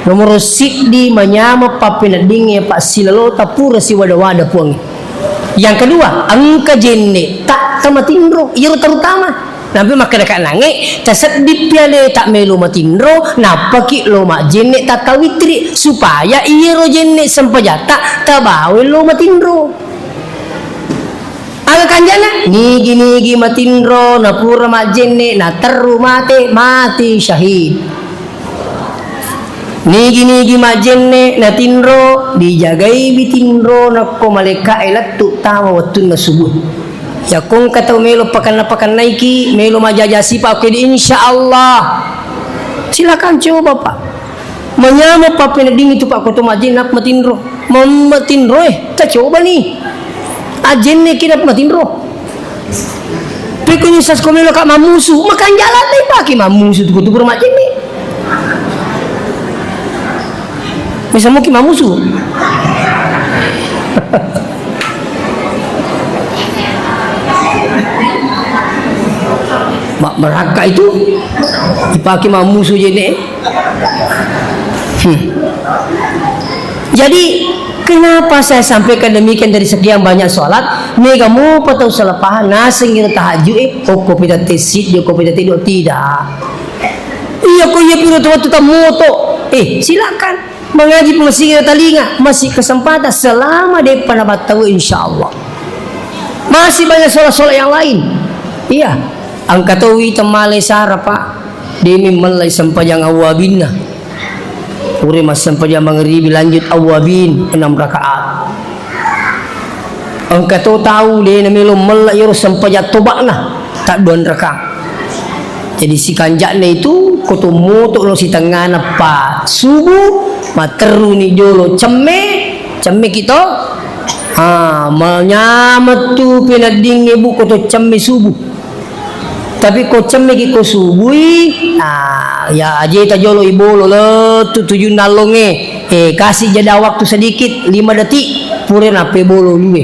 [SPEAKER 2] nomor siddi manyama papina dinge pak silolo tapura si wada-wada puangi. Yang kedua, angka jenne tak tamatindro, ia terutama. Nabi maka dekat nange, tasat dipiale tak melu matindro, napa ki lo mak jenne tak kawitri supaya ia ro jenne sempajata tabawe lo matindro. Aga kanjana, nigi matindro, napura mak jenne, na teru mati syahid. Nigi majenne na tinro dijagai bitinro na ko maleka elat tu tawa watun na subuh ya kung kataw melo pakan naiki melo majajasi pa okay, insyaallah silakan coba pak menyama pa pinading itu pak ko to majinak matinro matinro ta coba nih ajenne kira matinro pikunya sas ko melo ka mamusu makan jalan deh pak ki mamusu tu bermajenne bisa mungkin mamusu. Mak meraka itu dipakai mamusu jadi. Jadi kenapa saya sampaikan demikian dari sekian banyak sholat? Mega mau patau selepahan nasengir tahajud kopi dan tesit dia kopi dan tidur tidak. Iya kok iya piro tu tamoto. Silakan. Mengaji masih telinga masih kesempatan selama dia pada tahu insyaallah masih banyak solat-solat yang lain iya angkat tawi temale sara pak demi melai sempajang awabinna ure mas sempajang mangribi lanjut awabin 6 rakaat angkat tahu dia namelo melai ro sempajang tobakna tak 2 rakaat jadi si kanjakne itu ketemu tu lo si tengah apa subuh materu ni jolo cemme kita menyamet tu pinading ibu ko to cemme subuh tapi ko cemme ki ko subuhi ya aje ta jolo ibu lo tu tujuh nalonge kasih jeda waktu sedikit 5 detik pure nape bolo luwe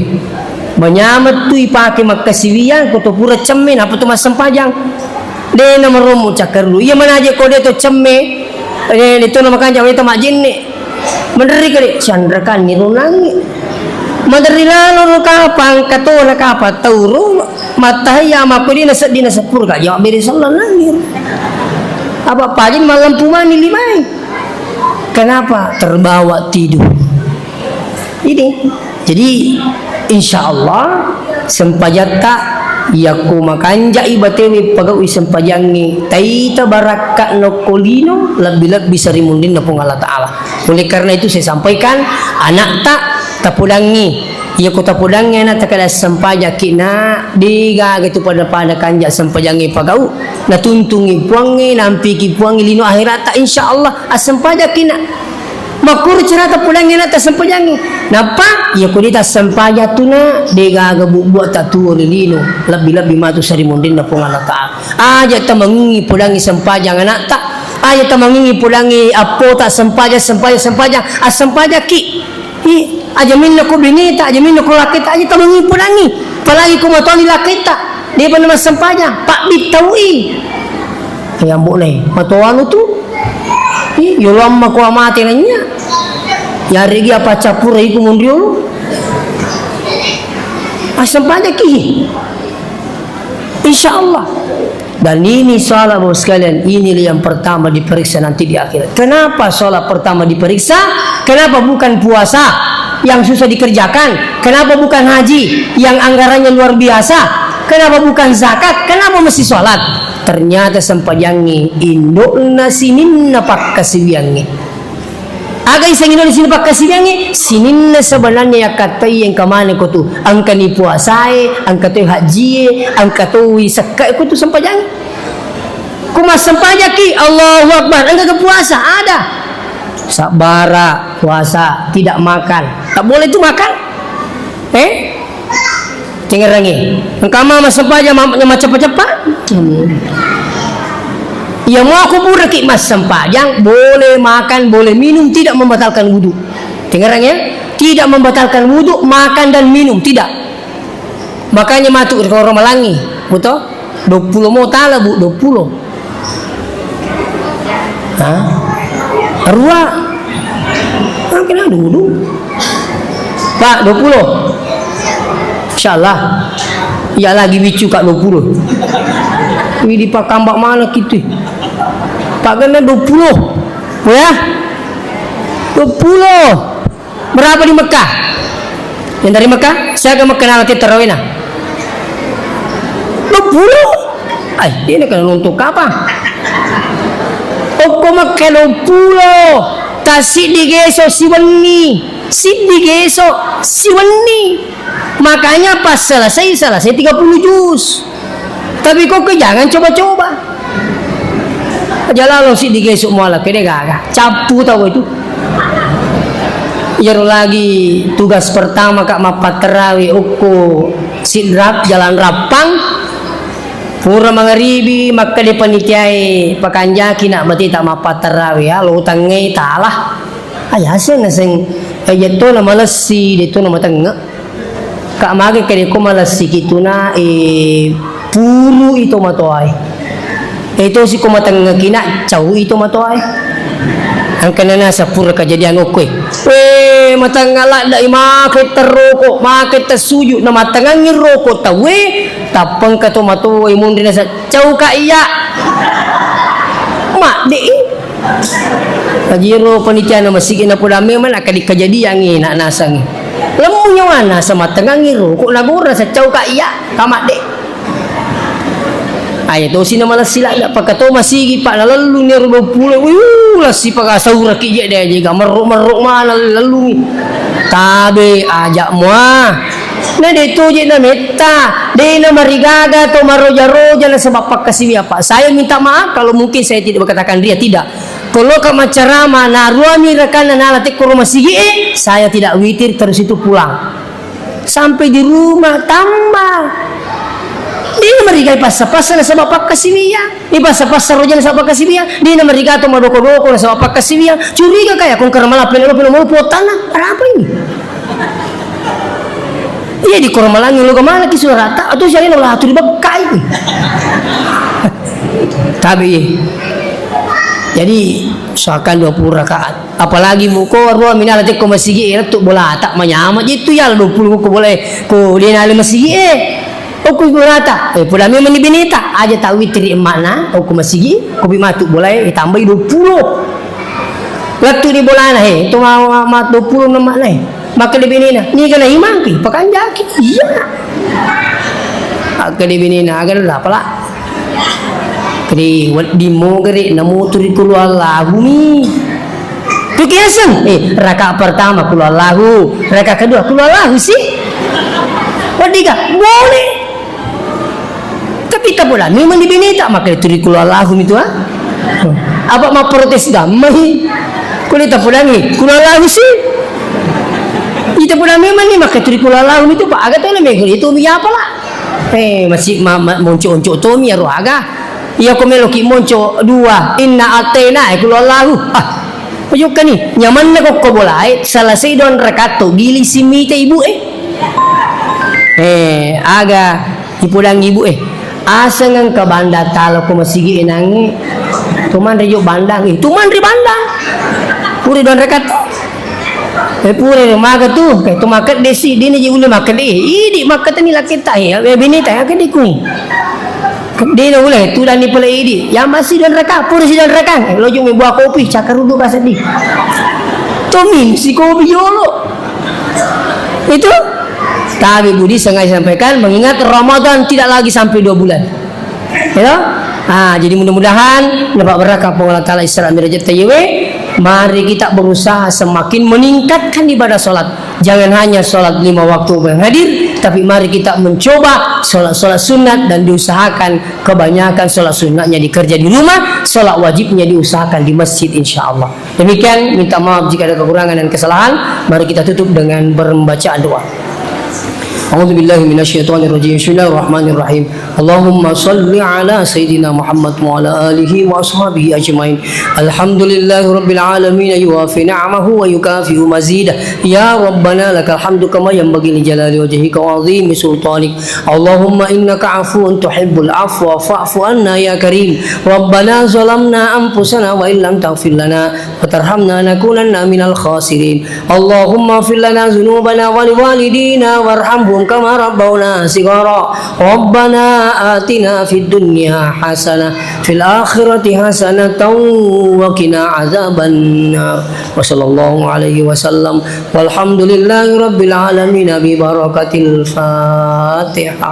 [SPEAKER 2] menyamet tu ipake makasiwian ko to pura cemme apa tu mas sempajang de nomor rumu cakar lu iya mana aja kode to cemme itu nama kanjang itu majin nih menderi kali chandra kan ni runangi menderi lalu kapang katona kapa tauru matahaya maku dina sepur kak jawab beri salah langir apa pajin malam pumani limai kenapa terbawa tidur ini jadi insyaallah sempajata yaku makanja ibatewi pagawi sempajangi taita barakat no kolino lebih bisa rimundin na Allah Ta'ala. Oleh karena itu saya sampaikan anak tak tapudangi ya ko tapudangi anak tak ada sempaja kina diga gitu pada kanja sempajangi pagau na tuntungi puangi nampi ki puangi lino akhirat tak insyaallah asempaja kina makur cerita pulang yang atas sempajangi napa ya kudita sempaja tuna dega buat tatu lilino lebih matu sarimundin na pung Allah Ta'ala aja tamangi pulangi sempajang anak tak aja tamangi pulangi apo tak sempaja asempaja ki aja minna ko binita aja minna ko lakita aja tamangi pulangi palagi ko matoni lakita dia pun mas sempajang pak bitawi yang boleh matuan tu yo lama ko amate nanya ya regi apa capur iku mundio asam pada ki insyaallah dan ini salat bos sekalian ini yang pertama diperiksa nanti di akhirat kenapa salat pertama diperiksa kenapa bukan puasa yang susah dikerjakan? Kenapa bukan haji yang anggarannya luar biasa? Kenapa bukan zakat? Kenapa mesti sholat? Ternyata sempajangi induk nasinin napak kasibiangi. Agak isang ino di sini pak kasibiangi sinin na sebenarnya ya katay yang kamane ko tu angka ni puasai, angka tu haji, angka tu sakai ko tu sempajangi. Kumas sempajaki Allahu Akbar, angka ke puasa ada. Sabara puasa tidak makan, tak boleh tu makan. Tinggal rangi. Engkau mama sempaja mamanya cepat-cepat. Ya mau aku burak mas sempajang boleh makan boleh minum tidak membatalkan wudhu. Dengar ya, tidak membatalkan wudhu makan dan minum tidak. Makanya matuk ke orang Malangi, betul? 20 mau tala bu 20. Hah? Arwah. Kena wudhu. Pak 20. Insyaallah. Ya lagi bicu kak 20. Ini di pak kambak mana gitu? Pak kena 20 ya 20 berapa di Mekah yang dari Mekah saya ke Mekah nanti terawih 20 ini kan untuk apa Oko Mekah 20 tasik digeso siwani makanya pas selesai 30 juz tapi kok jangan coba-coba jalan lo si digesuk malah kene gagah capu tahu itu Yaru lagi tugas pertama kak mapat terawih uku sidrap jalan rapang pura mangaribi maka di panitiai pakanjaki nak mati tak mapat terawih ya lo tangai talah ayah sen naseng ayat tu nama lesi itu nama tengah kak mage kene ko malasi kituna puru itu matoai itu si kumatang ngakina jauh itu matoai ang kanana sa pura kejadian okoy matang ngalak da imakit terokok makit tersuju na matang ngirokok tawe tapang kato matoy mundi na sa jauh ka iya mak di pajiro panitia na masigin na pula man akadi kejadian ni nak nasang lemu nyawana sa matang ngirokok nagura sa jauh ka iya kamak di ayat tu sini malah silap nak pakai tu masih pak lalu ni rupa pulau, lah si pakai saura kijak dia juga meruk mana lalu ni, tabe ajak muah, nah dia tu je na meta, dia na marigaga atau maroja na sebab pakai si apa, saya minta maaf kalau mungkin saya tidak berkatakan dia tidak, kalau kamu ceramah na ruami rekan na nanti ke rumah sigi, saya tidak witir terus itu pulang, sampai di rumah tambah. Dia merigai pasar-pasar na sebab pakasimiya. Di pasar-pasar roja na sebab pakasimiya. Dia merigai atau madoko-doko na sebab pakasimiya. Curiga kaya kung karamalapin mo putan na. Apa ini? Iya di koramalangi lo kemana kisah rata atau siya rin wala ato di bagkay. Tabi. Jadi seakan 20 rakaat. Apalagi buko ruang minalati ko masigi tu bola tak manyama itu ya 20 ko boleh ko dinali masigi Aku berata, pula memang ni binita aja tahu witri mana, aku masih kopi matuk boleh tambah 20. Waktu di bola nah, tu mau 20 nama nah, maka di binina, ni kena imang pi, pakai jaki, iya. Agak di binina, agak lah pala. Kiri, di mo kiri, namu turi keluar lagu ni. Tu kiasan, rakaat pertama keluar lagu, rakaat kedua keluar lagu sih. Ketiga boleh. Tapi tak pula memang dibinita maka itu keluar lahum itu apa mau protes damai kulit tak pula ni keluar lahum sih itu pula memang ni maka itu keluar lahum itu pak agak tu lebih itu biar apa lah masih muncul tu mi aru agak iya komeloki muncul dua inna atena keluar lahum payukan ni nyaman na kok boleh selesai don rakaat tu gili simite ibu agak dipulang ibu asangan ke banda talo ko masigi inangi tuman rejo bandang tuman ri bandang puri don rekat puri maga tu kay tumakat desi dini je uli makat idi makat ni laki tahi binita ya kadi ku dini uli tu dan ni pala idi yang masih don rekat puri si don rekat lo jung buah kopi cakar duduk kasih di tumin si kopi yolo Itu. Tapi Budi sengaja sampaikan mengingat Ramadan tidak lagi sampai 2 bulan. Ya. Jadi mudah-mudahan dapat berkah Allah Taala Isra Miraj TYW. Mari kita berusaha semakin meningkatkan ibadah solat. Jangan hanya solat 5 waktu yang hadir, tapi mari kita mencoba solat-solat sunat dan diusahakan kebanyakan solat sunatnya dikerja di rumah, solat wajibnya diusahakan di masjid insyaallah. Demikian, minta maaf jika ada kekurangan dan kesalahan. Mari kita tutup dengan bacaan doa. A'udzu billahi minasyaitonir rajim. Bismillahirrahmanirrahim. Allahumma shalli ala sayidina Muhammad wa ala alihi wa ashabihi ajmain. Alhamdulillahirabbil alamin yuwafi ni'amahu wa yukafi'u mazidah. Ya Rabbana lakal hamdu kama yanbaghi li jalali wajhika wa 'azimi sultanik. Allahumma innaka 'afuwun tuhibbul 'afwa fa'fu anna ya karim. Rabbana zalamna anfusana wa illam taghfir lana wa tarhamna nakunanna minal khasirin. Allahumma ighfir lana dhunubana wa liwalidina warhamhum كما ربونا صغارا ربنا آتنا في الدنيا حسنة في الآخرة حسنة وقنا عذاب النار وصلى الله عليه وسلم والحمد لله رب العالمين ببركة الفاتحة.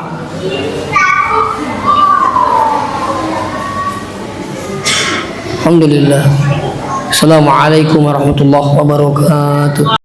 [SPEAKER 2] الحمد لله. Assalamualaikum warahmatullahi wabarakatuh.